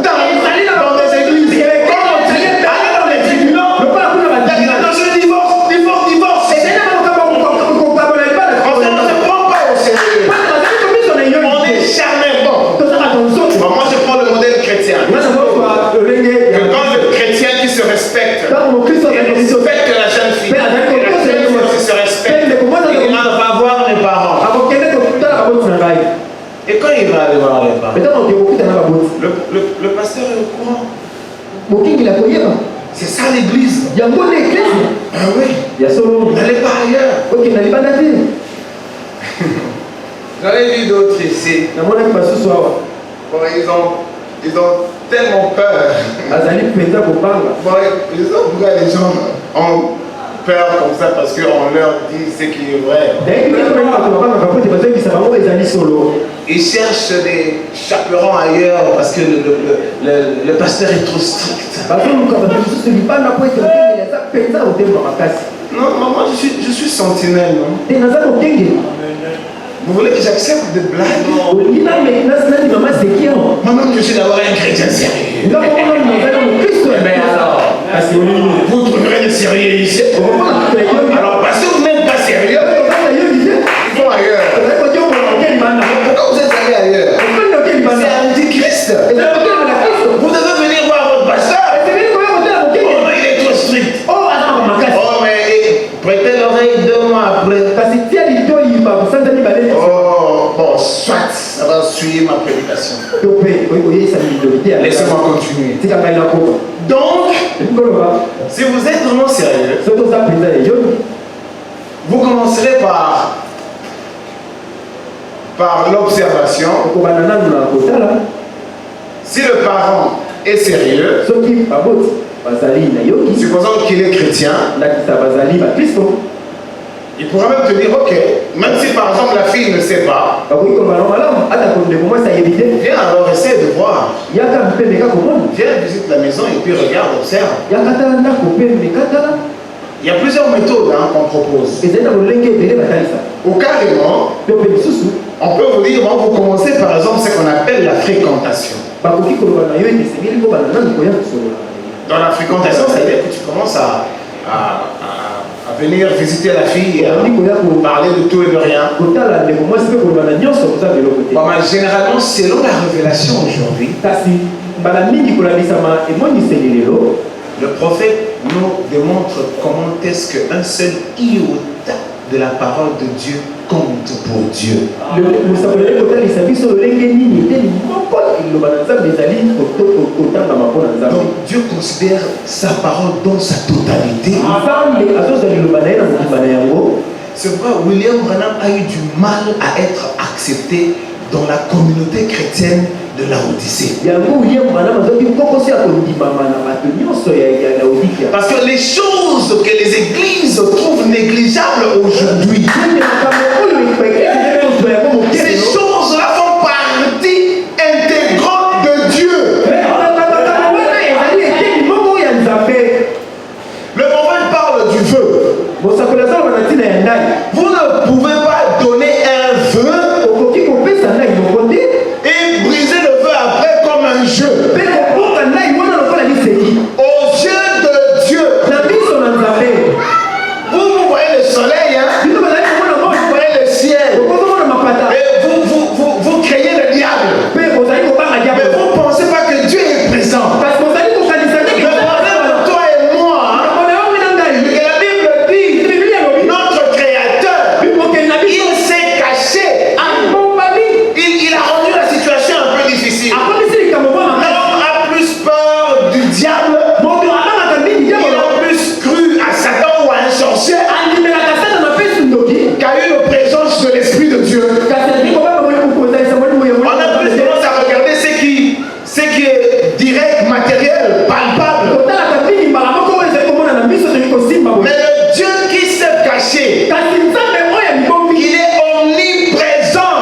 dans des églises. Comme on dit, allez dans les tribunaux. Il y a des dossiers de divorce. On ne se prend pas au sérieux. On est il va aller voir les parents. Le pasteur est au courant. C'est ça l'église. Ah oui. N'allez pas ailleurs. J'en ai vu d'autres ici. Bon, ils ont tellement peur. Bon, ils ont pourquoi les gens ont peur comme ça parce qu'on leur dit ce qui est vrai. Ils cherchent des chaperons ailleurs parce que le pasteur est trop strict. Non, maman, je suis sentinelle, non? Vous voulez que j'accepte des blagues? Maintenant, je suis d'abord un chrétien sérieux. Mais alors, vous trouverez des sérieux ici. Alors, parce que vous n'êtes pas sérieux, ils vont ailleurs. Pourquoi vous êtes allés ailleurs? C'est antichrist. Vous devez venir voir votre pasteur. Oh, il est trop strict. Oh, mais prêtez l'oreille 2 mois après. Oh, bon, soit, ça va suivre ma prédication. Laissez-moi continuer. Donc, si vous êtes vraiment sérieux, vous commencerez par l'observation. Si le parent est sérieux, supposons qu'il est chrétien, il pourra même te dire, ok, même si par exemple la fille ne sait pas, viens alors essaie de voir. Viens, visite la maison et puis regarde, observe. Il y a plusieurs méthodes qu'on propose. Ou carrément, on peut vous dire, bon, vous commencez par exemple ce qu'on appelle la fréquentation. Dans la fréquentation, ça veut dire que tu commences à venir visiter la fille et parler de tout et de rien. Bon, généralement, selon la révélation aujourd'hui, le prophète nous démontre comment est-ce qu'un seul iota de la parole de Dieu compte pour Dieu. Donc Dieu considère sa parole dans sa totalité. C'est pourquoi William Branham a eu du mal à être accepté dans la communauté chrétienne de Laodicée. Parce que les choses que les églises trouvent négligeables aujourd'hui, ces choses-là font partie intégrante de Dieu. Le prophète parle du feu. Vous ne pouvez pas donner un feu et briser le feu après comme un jeu. Aux yeux de Dieu, vous voyez le soleil, hein? Vous voyez le ciel, et vous créez le diable. Mais vous ne pensez pas que Dieu est présent. Le problème pour toi et moi, et la Bible dit, notre Créateur, il s'est caché. Il a rendu la situation un peu difficile. L'homme a plus peur du diable. Il a plus cru à Satan ou à un sorcier qu'à une présence de l'Esprit de Dieu. On a plus tendance à regarder ce qui est direct, matériel, palpable. Mais le Dieu qui s'est caché, il est omniprésent.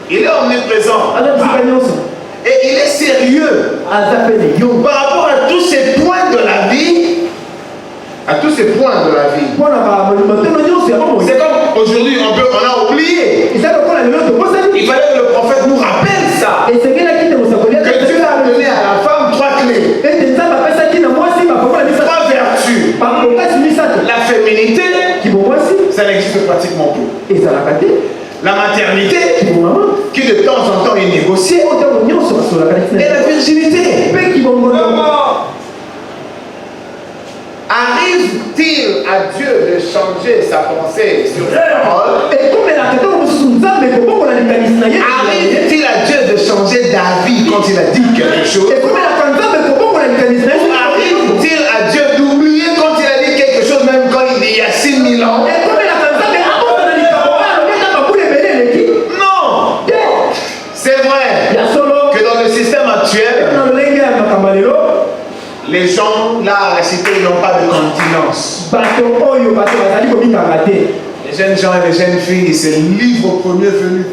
Il est omniprésent. Et il est sérieux par rapport à tous ces points de la vie. À tous ces points de la vie. C'est comme aujourd'hui, on a oublié. Il fallait que le prophète nous rappelle ça. Que Dieu a donné à la femme 3 clés. 3 vertus. La féminité, ça n'existe pratiquement plus. La maternité, qui de temps en temps est négociée. Et la virginité. Arrive-t-il à Dieu de changer sa pensée sur sa parole, arrive-t-il à Dieu de changer d'avis quand il a dit quelque chose? Arrive-t-il à Dieu d'oublier quand il a dit quelque chose, même quand il y a 6000 ans? Non. C'est vrai que dans le système actuel, les gens là à la cité n'ont pas de continence. Les jeunes gens et les jeunes filles se livrent au premier venu.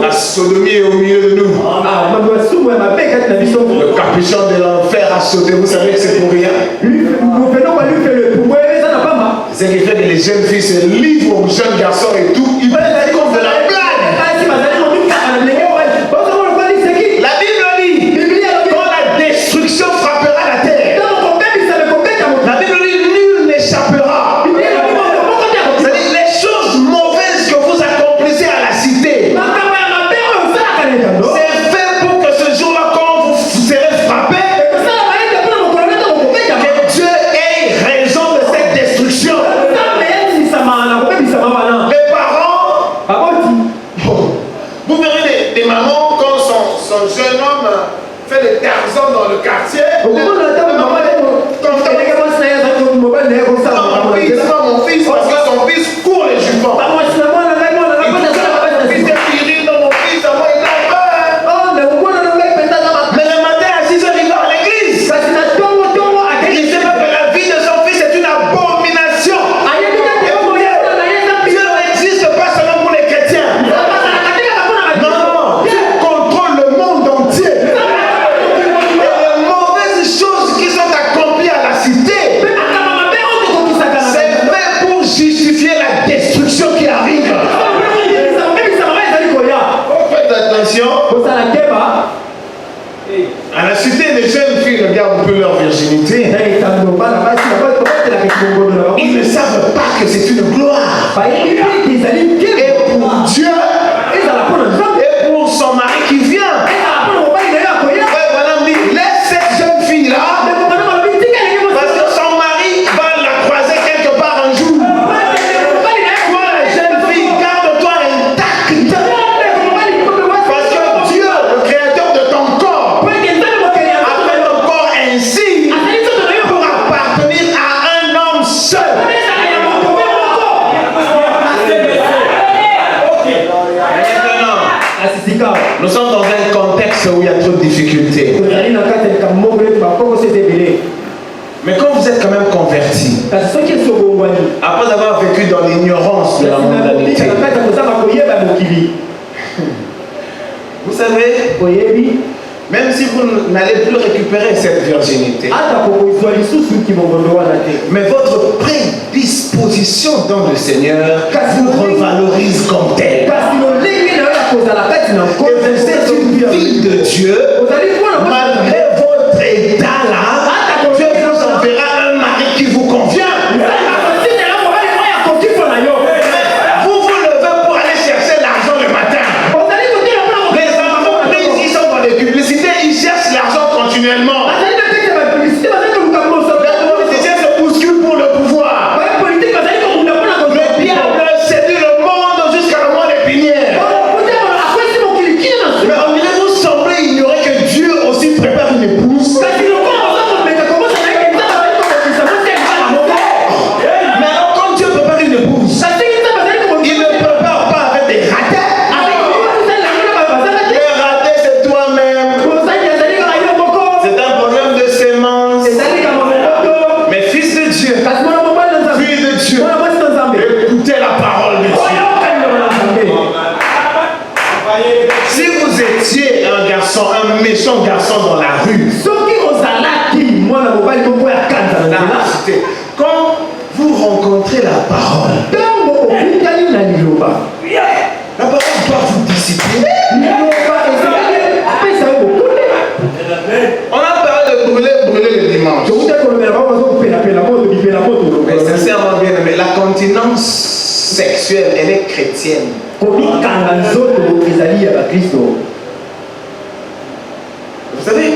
La sodomie est au milieu de nous. Le capuchon de l'enfer a sauté, vous savez que c'est pour rien. Ce qui fait que les jeunes filles se livrent aux jeunes garçons et tout. Ils prennent compte de la blague. La Bible dit, quand la destruction frappera la terre, la Bible dit, nul n'échappera. C'est-à-dire les choses mauvaises que vous accomplissez à la cité, c'est fait pour que ce jour-là, quand vous serez frappé, que Dieu ait raison de cette destruction. Les parents, vous verrez des mamans quand son jeune homme fait le Tarzan dans le quartier. Mon fils, parce que son fils court les jupons. Mon fils est viril dans mon fils, moi il a peur. Mais le matin à 6h, il va à l'église. Il sait pas que la vie de son fils est une abomination. Dieu n'existe pas seulement pour les chrétiens. Non, Dieu contrôle le monde entier. Et les mauvaises choses qui sont accomplies à la cité, c'est fait pour justifier la destruction qui arrive. Faites attention. À la cité, les jeunes filles regardent un peu leur virginité. Ils ne savent pas que c'est une gloire. Et pour Dieu, et pour son mari qui vient. Ouais, madame dit, laisse cette jeune fille-là, parce que son mari va la croiser quelque part un jour. Toi, la jeune fille, garde-toi intacte. Parce que Dieu, le créateur de ton corps, a fait ton corps ainsi pour appartenir à un homme seul. Maintenant, nous sommes dans un contexte où il y a trop de difficultés. Mais quand vous êtes quand même converti, après avoir vécu dans l'ignorance de la mondanité, vous savez, même si vous n'allez plus récupérer cette virginité, mais votre prédisposition dans le Seigneur vous revalorise comme tel. Et vous êtes une fille de Dieu, malgré votre état là, Dieu vous enverra un mari qui vous convient. Vous vous levez pour aller chercher l'argent le matin. Les entreprises qui sont dans les publicités, ils cherchent l'argent continuellement. Les politiciens se bousculent pour le pouvoir. Le diable séduit le monde jusqu'à la moelle épinière. Mais au milieu, vous semblez ignorer que Dieu aussi prépare une épouse. Mais alors, quand Dieu prépare une épouse, il ne prépare pas avec des ratés. Les ratés, c'est toi-même. C'est un problème de sémence. Mais fils de Dieu, fille de Dieu, écoutez la parole de Dieu. Si vous étiez un garçon, un méchant garçon dans la rue, quand vous rencontrez la parole, la parole doit vous discipliner. On a parlé de brûler le dimanche. Mais sincèrement bien aimé, la continence sexuelle, elle est chrétienne. Vous savez,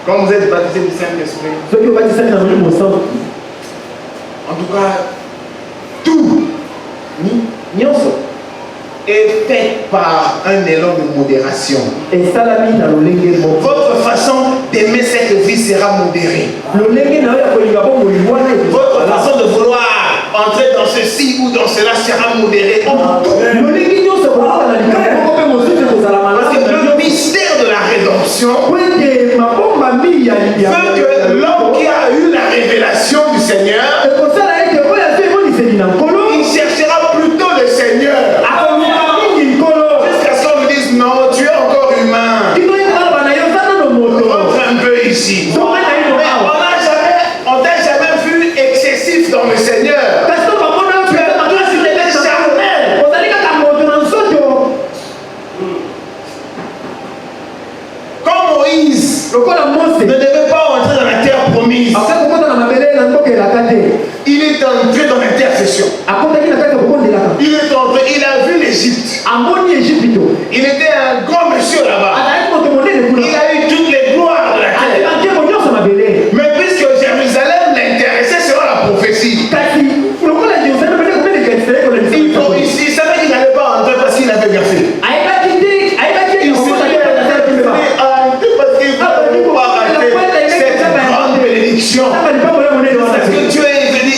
Quand vous êtes baptisé du Saint-Esprit, en tout cas, tout est fait par un élan de modération. Votre façon d'aimer cette vie sera modérée. Votre façon de vouloir entrer dans ceci ou dans cela sera modérée. Parce que le mystère de la rédemption veut que l'homme qui a eu la révélation du Seigneur, il cherchera plutôt le Seigneur. Jusqu'à ce qu'on lui dise non, tu es encore humain. Rentre un peu ici. Mais on t'a jamais vu excessif dans le Seigneur. Tu étais charnel. Comme Moïse ne devait pas entrer dans la terre promise. Il est entré dans l'intercession. Il est entré, il a vu l'Égypte. Il était un grand monsieur là-bas. Il a eu toutes les gloires de la terre. Mais puisque Jérusalem l'intéressait selon la prophétie, il savait qu'il n'allait pas entrer parce qu'il avait bien fait. Il s'est arrêté parce qu'il ne pouvait pas rater cette grande bénédiction. Parce que Dieu est venu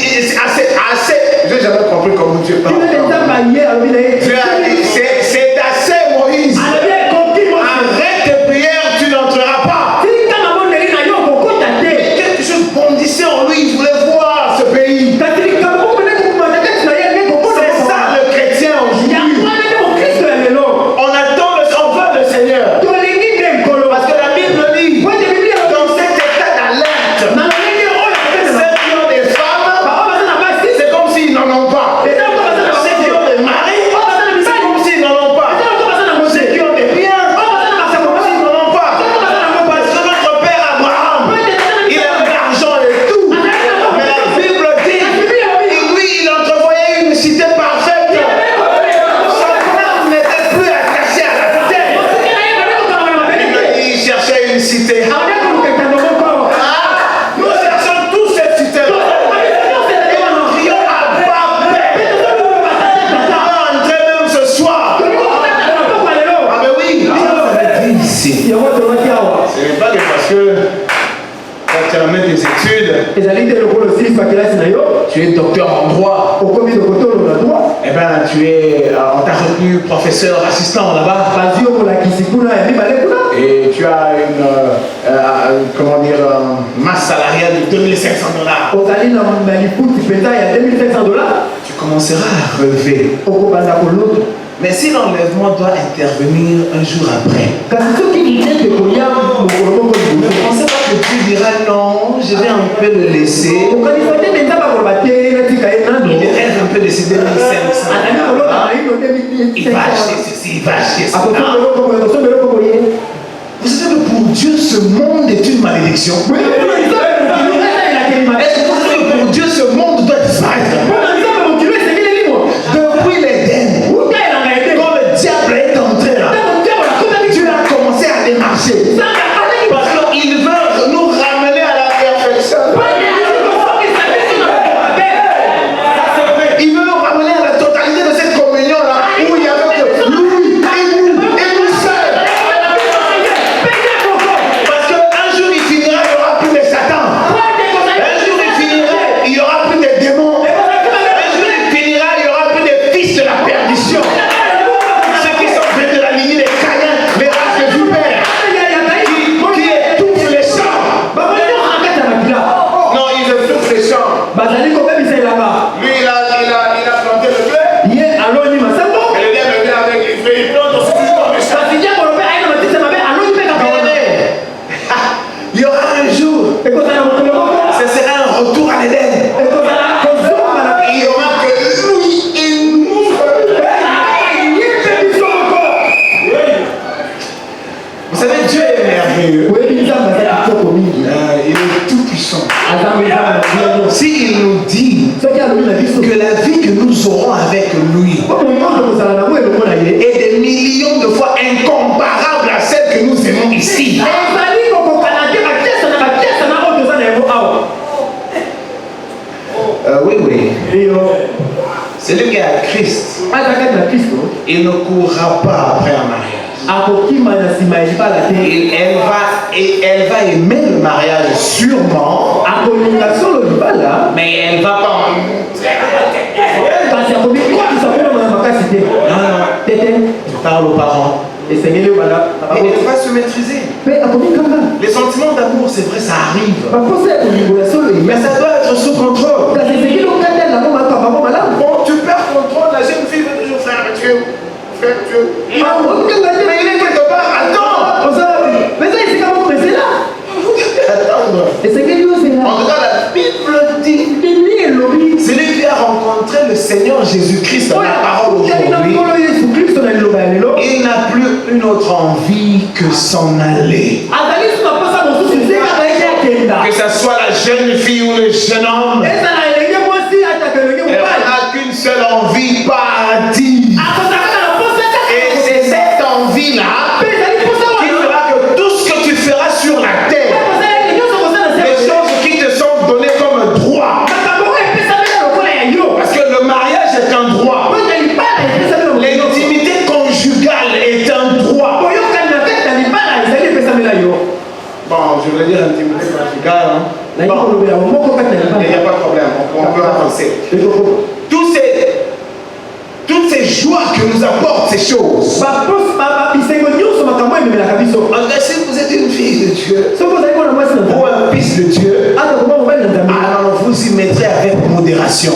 assez. Je n'ai jamais compris comment Dieu parle. C'est assez, Moïse. Arrête tes prières, tu n'entreras pas. Quelque chose bondissait en lui, il voulait voir ce pays. C'est ça le chrétien aujourd'hui. On attend, on veut le Seigneur. Parce que la Bible dit, dans cet état d'alerte, ceux qui ont des femmes, c'est comme s'ils n'en ont pas. Ceux qui ont des maris, c'est comme s'ils n'en ont pas. Ceux qui ont des biens, c'est comme s'ils n'en ont pas. Parce que notre père Abraham, il avait l'argent et tout. Mais la Bible dit, lui, il entrevoyait une cité parfaite. Son âme n'était plus attachée à la terre. Il cherchait une cité. Nous cherchons tous cette cité. Et nous crions à Abba Père. On va entrer même ce soir. Ah mais oui, ça veut dire ici. Ce n'est pas que parce que quand tu as mis tes études, tu es docteur en droit. Eh bien, on t'a retenu professeur assistant là-bas. Et tu as une masse salariale de $2,500. Tu commenceras à relever. Mais si l'enlèvement doit intervenir un jour après, ne pensez pas que Dieu dira non, je vais un peu le laisser. Il rêve un peu de ces $2,500. Il va acheter ceci, il va acheter cela. Vous savez que pour Dieu, ce monde est une malédiction. Est-ce que vous savez que pour Dieu, ce monde doit disparaître? Depuis l'Éden, quand le diable est entré là, Dieu a commencé à démarcher. Parce qu'il veut nous ramener à la perfection. Il veut nous ramener à la totalité de cette communion-là, où il y avait que lui et nous seuls. Parce qu'un jour il finira, il n'y aura plus de Satan. Un jour il finira, il n'y aura plus de démons. Un jour il finira, il n'y aura plus de fils de la perdition. Ceux qui sont venus de la lignée des Caïns, les races de vipères, qui étouffent les champs. Non, ils étouffent les champs. Lui, il a planté le blé. Et le diable vient avec les feuilles. Il plante aussi toujours dans les champs. Il y aura un jour, ce sera un retour à l'Éden. Il y aura que lui et nous. Vous savez, Dieu est merveilleux. Il est tout puissant. S'il nous dit que la vie que nous aurons avec lui est des millions de fois incomparable à celle que nous aimons ici, Celui qui est à Christ, il ne courra pas après un mariage. Elle va aimer le mariage sûrement, mais elle va pas. Non, je parle aux parents. Et elle va se maîtriser. Les sentiments d'amour, c'est vrai, ça arrive. Mais ça doit être sous contrôle. Bon, tu perds contrôle, la jeune fille veut toujours faire Dieu. Mais il est quelque part, attends. Attendre. En tout cas, la Bible dit, celui qui a rencontré le Seigneur Jésus-Christ dans la parole aujourd'hui, il n'a plus une autre envie que s'en aller. Que ce soit la jeune fille ou le jeune homme, elle n'a qu'une seule envie, partir. Et c'est cette envie-là qui fera que tout ce que tu feras sur la terre, les choses qui te sont données comme droit, parce que le mariage est un droit, l'intimité conjugale est un droit. Bon, je voulais dire intimité conjugale, hein? Bon, il n'y a pas de problème, on peut avancer. Toutes ces joies que nous apportent ces choses. En tout cas, si vous êtes une fille de Dieu ou un fils de Dieu, alors vous y mettrez avec modération.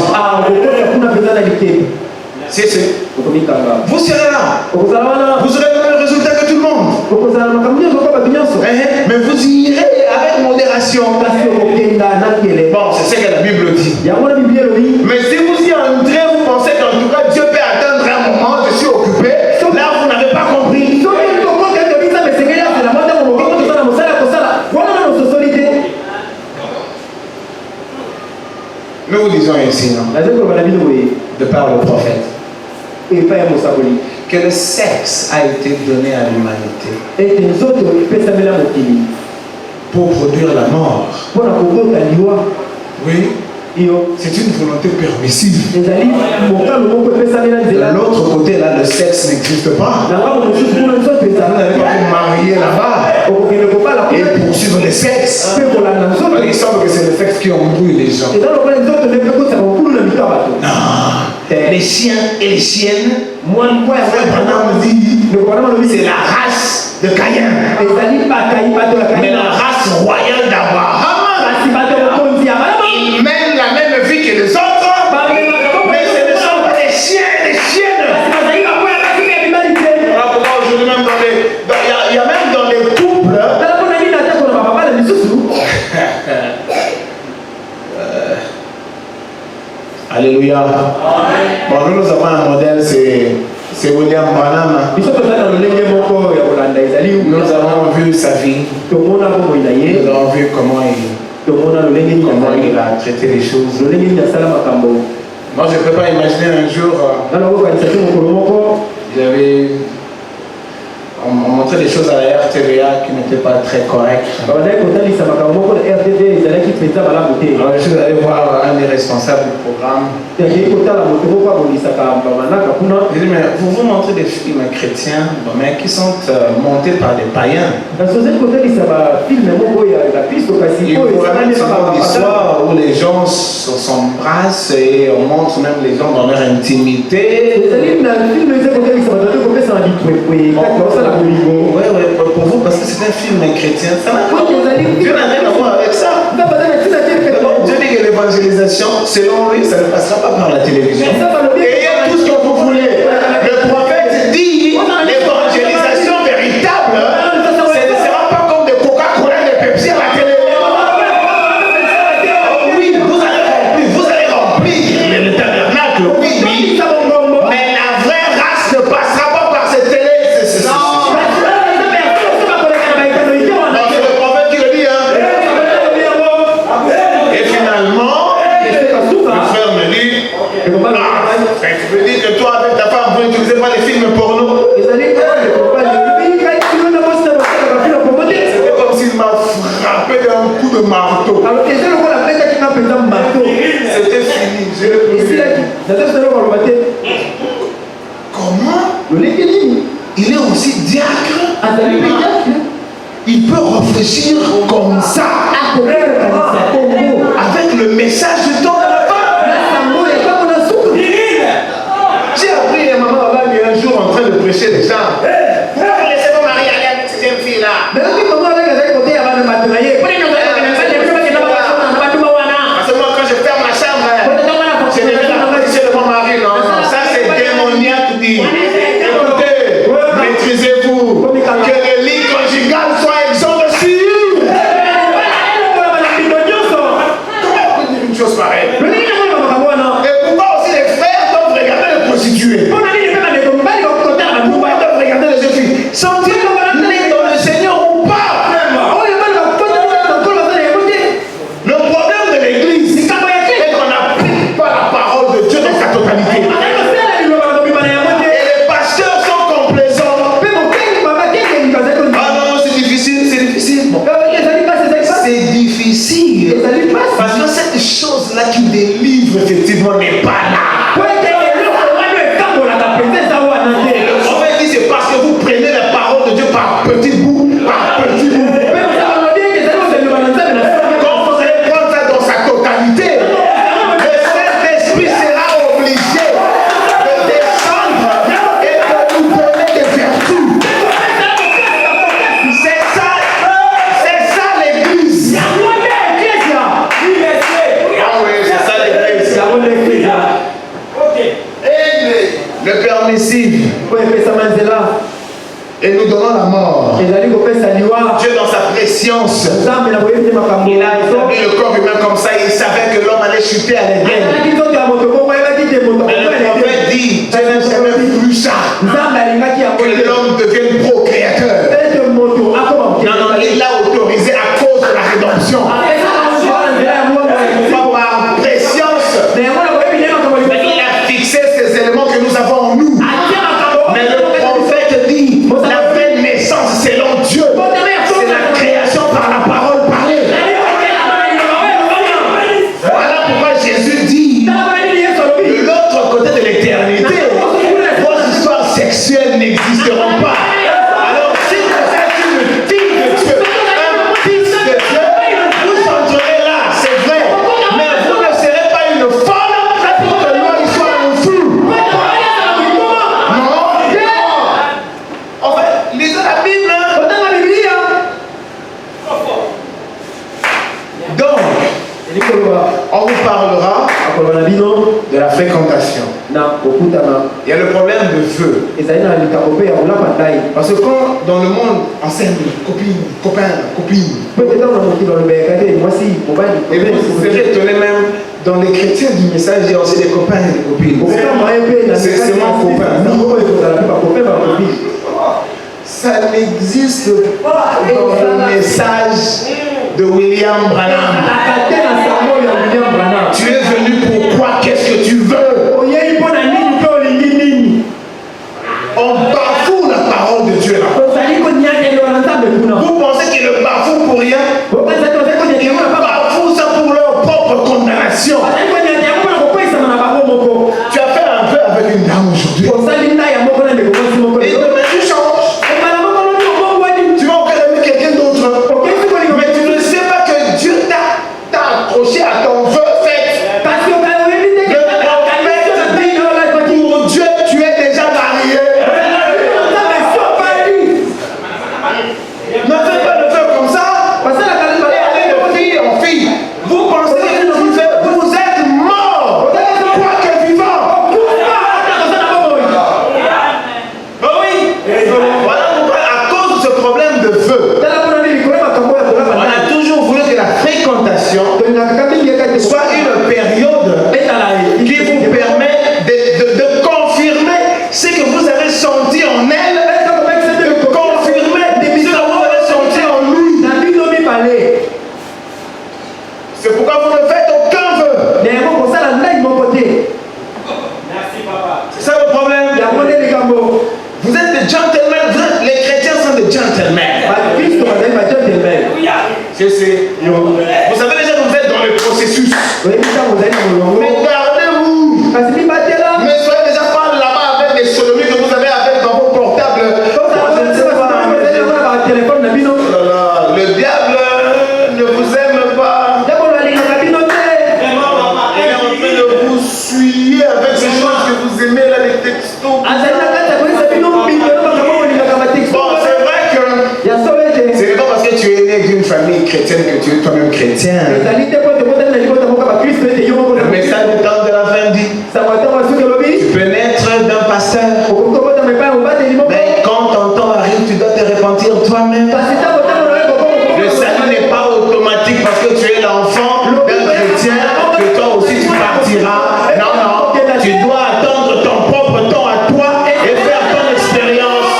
C'est ce. Vous serez là. Vous aurez le même résultat que tout le monde. Mais vous y irez avec modération. Bon, c'est ce que la Bible dit. Mais si vous y entrez, vous pensez qu'en tout cas Dieu peut attendre un moment, je suis occupé. Là, vous n'avez pas compris. Nous vous disons ici, non? De par le prophète, que le sexe a été donné à l'humanité pour produire la mort. Oui. C'est une volonté permissive. De l'autre côté, là, le sexe n'existe pas. Vous n'allez pas vous marier là-bas et poursuivre le sexe. Il semble que c'est le sexe qui embrouille les gens. Non. Les chiens et les chiennes, c'est la race de Caïn. Mais la race royale d'Abraham, ils mènent la même vie que les autres, mais ce ne sont pas les chiens et les chiennes. Voilà pourquoi aujourd'hui, même il y a même dans les couples. Alléluia. Bon, nous avons un modèle, c'est William Branham. Nous avons vu sa vie. Nous avons vu comment il a traité les choses. Moi, je ne peux pas imaginer un jour, on montrait des choses à la RTVA qui n'étaient pas très correctes. Alors, je suis allé voir un des responsables du programme. Il dit, mais vous montrez des films chrétiens, mais qui sont montés par des païens. Il vous ramène souvent l'histoire où les gens s'embrassent et on montre même les gens dans leur intimité. Oui, pour vous, parce que c'est un film chrétien. Dieu n'a rien à voir avec ça. Dieu dit que l'évangélisation, selon lui, ça ne passera pas par la télévision. Ayez tout ce que vous voulez. Le prophète dit l'évangélisation véritable, ce ne sera pas comme des Coca-Cola, des Pepsi à la télé. Oui, vous allez remplir le tabernacle, oui. Mais la vraie race ne passera pas par cette télé. Tu veux dire que toi avec ta femme vous n'utilisez pas les films porno? C'était comme s'il m'a frappé d'un coup de marteau. C'était fini. il est aussi diacre. Il peut réfléchir comme ça. Avec le message du temps de la fin. J'ai appris à maman un jour en train de prêcher les gens. Pourquoi laissez vos maris aller avec ces jeunes filles-là? Parce que moi, quand je ferme ma chambre, je ne vais pas position de mon mari. Non, ça c'est démoniaque dit. Écoutez, maîtrisez-vous. Que les lits conjugales soient exempts de suivre. Comment vous dites une chose pareille? Et pourquoi aussi les frères doivent regarder les prostituées? Pourquoi ils doivent regarder les jeunes filles? Sont-ils nés dans le Seigneur ou pas? Le problème de l'église est qu'on n'applique pas la parole de Dieu dans sa totalité. Et les pasteurs sont complaisants. Ah non, c'est difficile, c'est difficile. C'est difficile. Parce que cette chose-là qui délivre effectivement n'est pas là. En fait, c'est parce que vous prenez la parole de Dieu par petit bout, par petit bout. Quand vous allez prendre ça dans sa totalité, le Saint-Esprit sera obligé de descendre et de nous donner des vertus. C'est ça l'église. Ah oui, c'est ça l'église. Le permissif. Et nous donnons la mort. Dieu dans sa préscience, il a établi le corps humain comme ça. Il savait que l'homme allait chuter à l'Éden. Mais le prophète dit, Dieu n'aimait plus ça. Que l'homme devienne procréateur. Non, il l'a autorisé à cause de la rédemption. Pas par préscience. Il a fixé ces éléments que nous avons en nous. Mais le prophète dit, la vraie naissance selon Dieu, c'est la création par la parole parlée. Voilà pourquoi Jésus dit, de l'autre côté de l'éternité, vos histoires sexuelles n'existeront pas. Alors si vous êtes une fille de Dieu, un fils de Dieu, vous chanterez là, c'est vrai, mais vous ne serez pas une folle pour que l'on y soit un fou. Non. En fait, lisez la Bible. Donc, on vous parlera de la fréquentation. Il y a le problème de feu. Parce que quand dans le monde, on s'aime, copine, copain, copine. Et vous serez étonné même, dans les chrétiens du message, il y a aussi des copains et des copines. C'est mon copain. Ça n'existe pas dans le message de William Branham. Tu es venu pourquoi? Qu'est-ce que tu veux? On bafoue la parole de Dieu là. Vous pensez qu'il le bafoue pour rien? Ils bafouent ça pour leur propre condamnation. Tu as fait un peu avec une dame aujourd'hui. Et demain tu changes. Tu vas encore aimer quelqu'un d'autre. Mais tu ne sais pas que Dieu t'a accroché à ton feu fait. Pour Dieu, tu es déjà marié. Ne fais pas le feu comme ça. Allez de fille en fille. Vous pensez que vous êtes mort, quoique vivant. Voilà pourquoi, à cause de ce problème de feu, on a toujours voulu que la fréquentation soit une période qui vous permet de confirmer ce que vous avez senti en elle, de confirmer ce que vous avez senti en lui. C'est pourquoi vous ne faites aucun vœu. C'est ça le problème. Vous êtes des gentlemen, les chrétiens sont des gentlemen. Vous savez déjà que vous êtes dans le processus. Mais gardez-vous. Ne soyez déjà pas là-bas avec les sodomies que vous avez avec dans vos portables. textos. Bon, c'est vrai que ce n'est pas parce que tu es né d'une famille chrétienne que tu es toi-même chrétien. Le message du temps de la fin dit, tu peux naître d'un pasteur, mais quand ton temps arrive, tu dois te repentir toi-même. Le salut n'est pas automatique parce que tu es l'enfant d'un chrétien que toi aussi tu partiras. Non, non, tu dois attendre ton propre temps à toi et faire ton expérience.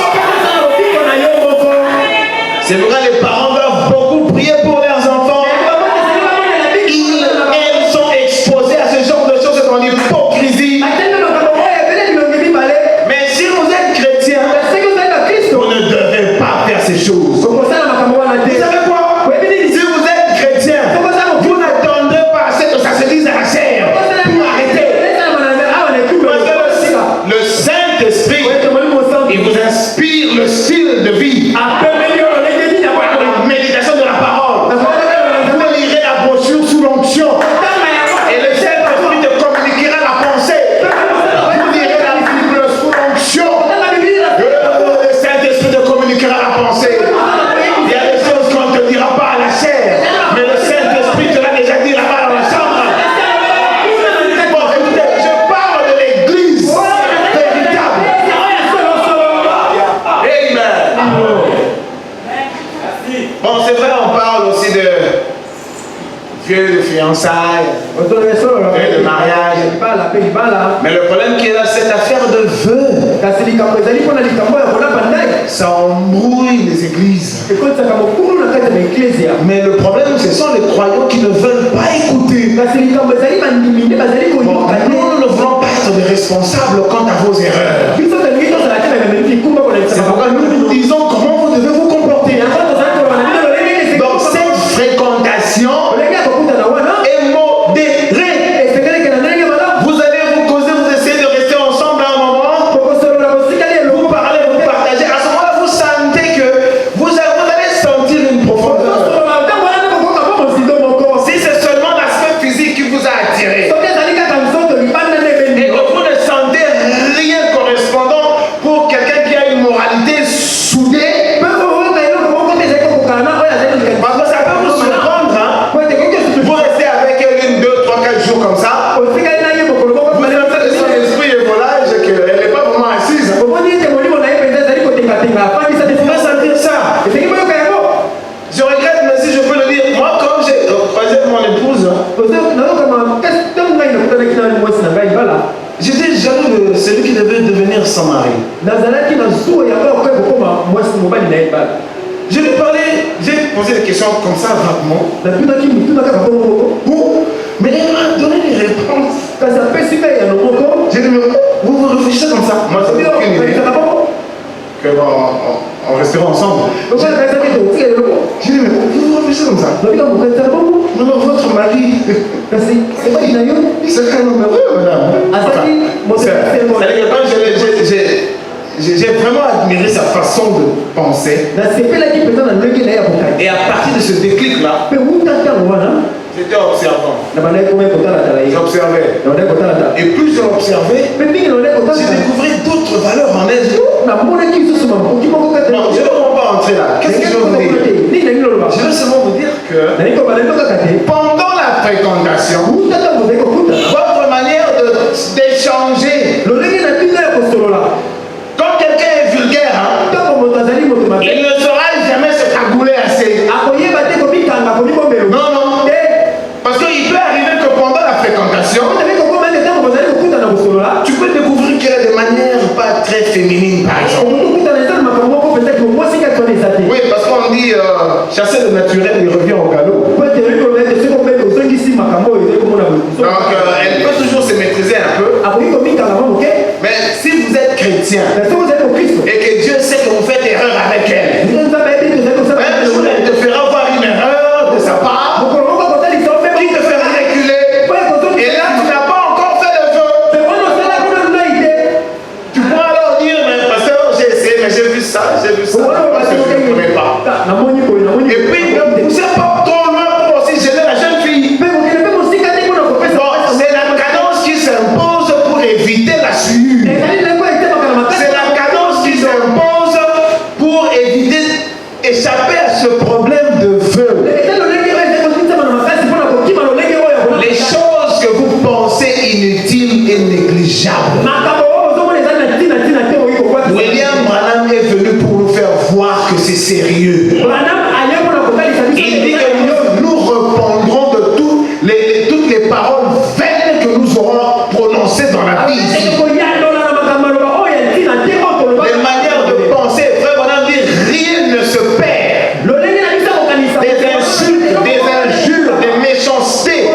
C'est pourquoi les parents doivent beaucoup prier pour leurs enfants. Elles sont exposées à ce genre de choses qu'on dit hypocrisie. Mais si vous êtes chrétien, vous ne devez pas faire ces choses. Vous savez quoi? Si vous êtes chrétien, vous n'attendrez pas à ce que ça se dise à la chair pour arrêter. Parce que le Saint-Esprit, il vous inspire le style de vie. La méditation de la parole. Vous lirez la brochure sous l'onction. Et le Saint-Esprit te communiquera la pensée. Vous lirez la Bible sous l'onction. Le Saint-Esprit te communiquera la pensée. Il y a des choses qu'on ne te dira pas à la chair, mais le Saint-Esprit te l'a déjà dit là-bas dans la chambre. Bon, écoutez, je parle de l'église véritable. Amen. Bon, c'est vrai, on parle aussi de vieux de fiançailles, de mariage. Mais le problème qui est là, cette affaire de vœux, ça embrouille les églises. Mais le problème, ce sont les croyants qui ne veulent pas écouter. Bon, nous ne voulons pas être des responsables quant à vos erreurs. C'est pourquoi nous nous disons comment vous devez vous comporter. Donc cette fréquentation est modérée. Vous allez vous causer, vous essayez de rester ensemble à un moment. Vous parlez, vous partagez. À ce moment-là, vous sentez que vous allez sentir une profondeur. Si c'est seulement l'aspect physique qui vous a attiré, et que vous ne sentez rien correspondant pour quelqu'un qui a une moralité soudée, parce que ça peut vous surprendre, hein? Vous restez avec elle 1, 2, 3, 4 jours comme ça. Vous sentez que son esprit est volage et qu'elle n'est pas vraiment assise. Vous pouvez sentir ça. Je regrette, mais si je peux le dire, moi quand j'ai croisé mon épouse, j'étais jaloux de celui qui devait devenir son mari. Je lui parlais, j'ai posé des questions comme ça vaguement. Mais elle m'a donné des réponses. J'ai dit, mais vous réfléchissez comme ça. Moi, je n'ai aucune idée. Que bon, on restera ensemble. J'ai dit, mais vous réfléchissez comme ça. Non, votre mari, c'est quand même heureux, madame. C'est-à-dire que quand j'ai vraiment admiré sa façon de penser. Et à partir de ce déclic-là, j'étais observant. J'observais. Et plus j'observais, j'ai découvert d'autres valeurs en elle. Non, je ne vais pas entrer là. Qu'est-ce que je veux vous dire? Je veux seulement vous dire que pendant la fréquentation, votre manière d'échanger, quand quelqu'un est vulgaire, hein, il ne saura jamais se cagouler assez. Non, non. Parce qu'il peut arriver que pendant la fréquentation, tu peux découvrir qu'il y a des manières pas très féminines, par exemple. Oui, parce qu'on dit chasser le naturel, il revient au galop. Donc, elle peut toujours se maîtriser un peu. Mais si vous êtes chrétien et que Dieu sait que vous faites erreur avec elle, un jour elle te fera voir une erreur de sa part qui te fera reculer. Et là, tu n'as pas encore fait le vœu. Tu pourras alors dire, mais pasteur, j'ai essayé, mais j'ai vu ça, parce que je ne connais pas. Et puis, ne poussez pas trop loin pour aussi gêner la jeune fille. Donc, c'est la cadence qui s'impose pour éviter la sueur. sérieux. Il dit que nous répondrons de toutes les paroles vaines que nous aurons prononcées dans la vie ici. Les manières de penser, frère Bonham dit, rien ne se perd. Des insultes, des injures, des méchancetés,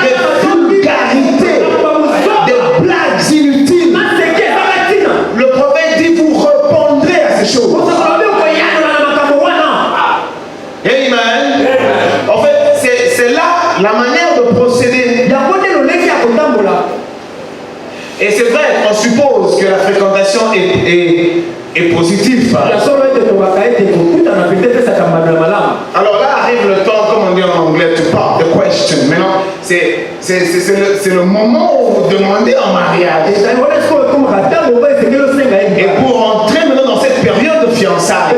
des vulgarités, des blagues inutiles. Le prophète dit, vous répondrez à ces choses. Amen. En fait, c'est là la manière de procéder. Et c'est vrai, on suppose que la fréquentation est positive. Alors là arrive le temps, comme on dit en anglais, to pop the question. Maintenant, c'est le moment où vous demandez en mariage. Et pour entrer maintenant dans cette période de fiançailles.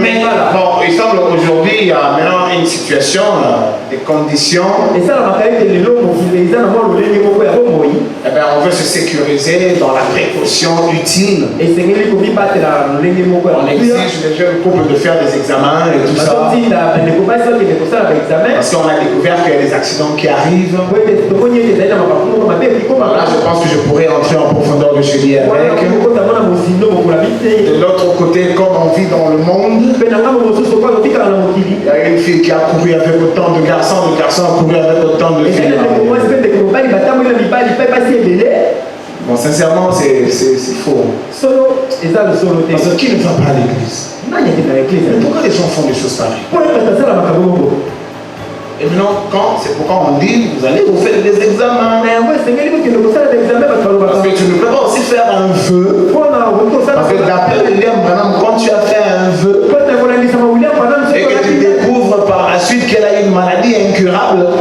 Mais bon, il semble qu'aujourd'hui, il y a maintenant une situation, des conditions. Eh bien, on veut se sécuriser dans la précaution utile. On exige les jeunes couples de faire des examens et tout ça. Parce qu'on a découvert qu'il y a des accidents qui arrivent. Là, je pense que je pourrais entrer en profondeur de jeudi avec. De l'autre côté, comme on vit dans le monde, il y a une fille qui a couru avec autant de garçons ont couru avec autant de filles. Bon, sincèrement, c'est faux. Parce que qui ne va pas à l'église? Mais pourquoi les gens font des choses pareilles? Et maintenant, c'est pourquoi on dit, vous allez vous faire des examens. Parce que tu ne peux pas aussi faire un vœu. Parce que d'après William Branham, quand tu as fait un vœu, et que tu découvres par la suite qu'elle a une maladie incurable, on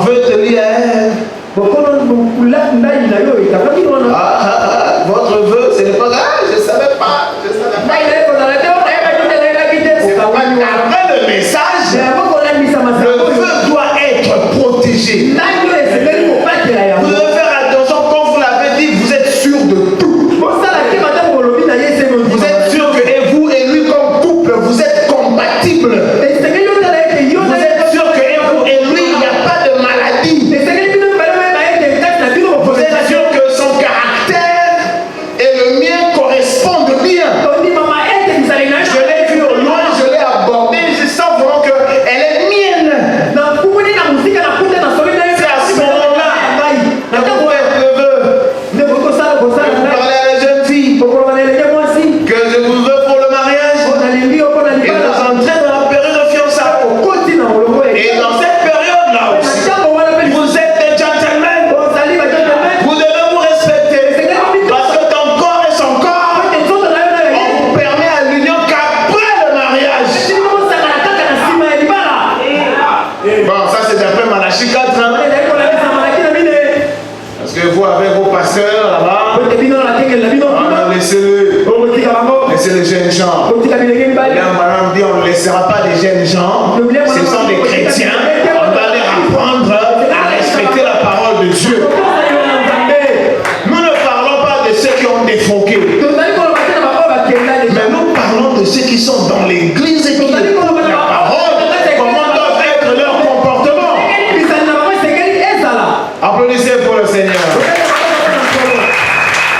veut te dire, votre vœu, ce n'est pas grave, je ne savais pas. Après le message, le vœu doit être protégé. Vous devez faire attention, quand vous l'avez dit, vous êtes sûr de tout. Vous êtes sûr que vous et lui comme couple, vous êtes compatibles. Vous êtes sûr que vous et lui, il n'y a pas de maladie. Vous êtes sûr que son caractère et le mien correspondent bien. Je l'ai vu au loin, je l'ai abordé, je sens vraiment qu'elle est mienne. C'est à ce moment-là que vous faites le vœu. Vous parlez à la jeune fille que je vous veux pour le mariage. Et vous entrez dans la période de fiançailles. Et dans cette période-là aussi, vous êtes des gentlemen. Vous devez vous respecter. Parce que ton corps est son corps. On vous permet à l'union qu'après le mariage. Bon, ça c'est d'après Malachie 4. Parce que vous avec vos pasteurs là-bas, laissez les jeunes gens. Madame dit on ne laissera pas les jeunes gens. Ce sont des chrétiens. On va leur apprendre à respecter la parole de Dieu. Nous ne parlons pas de ceux qui ont défroqué. Mais nous parlons de ceux qui sont dans l'église.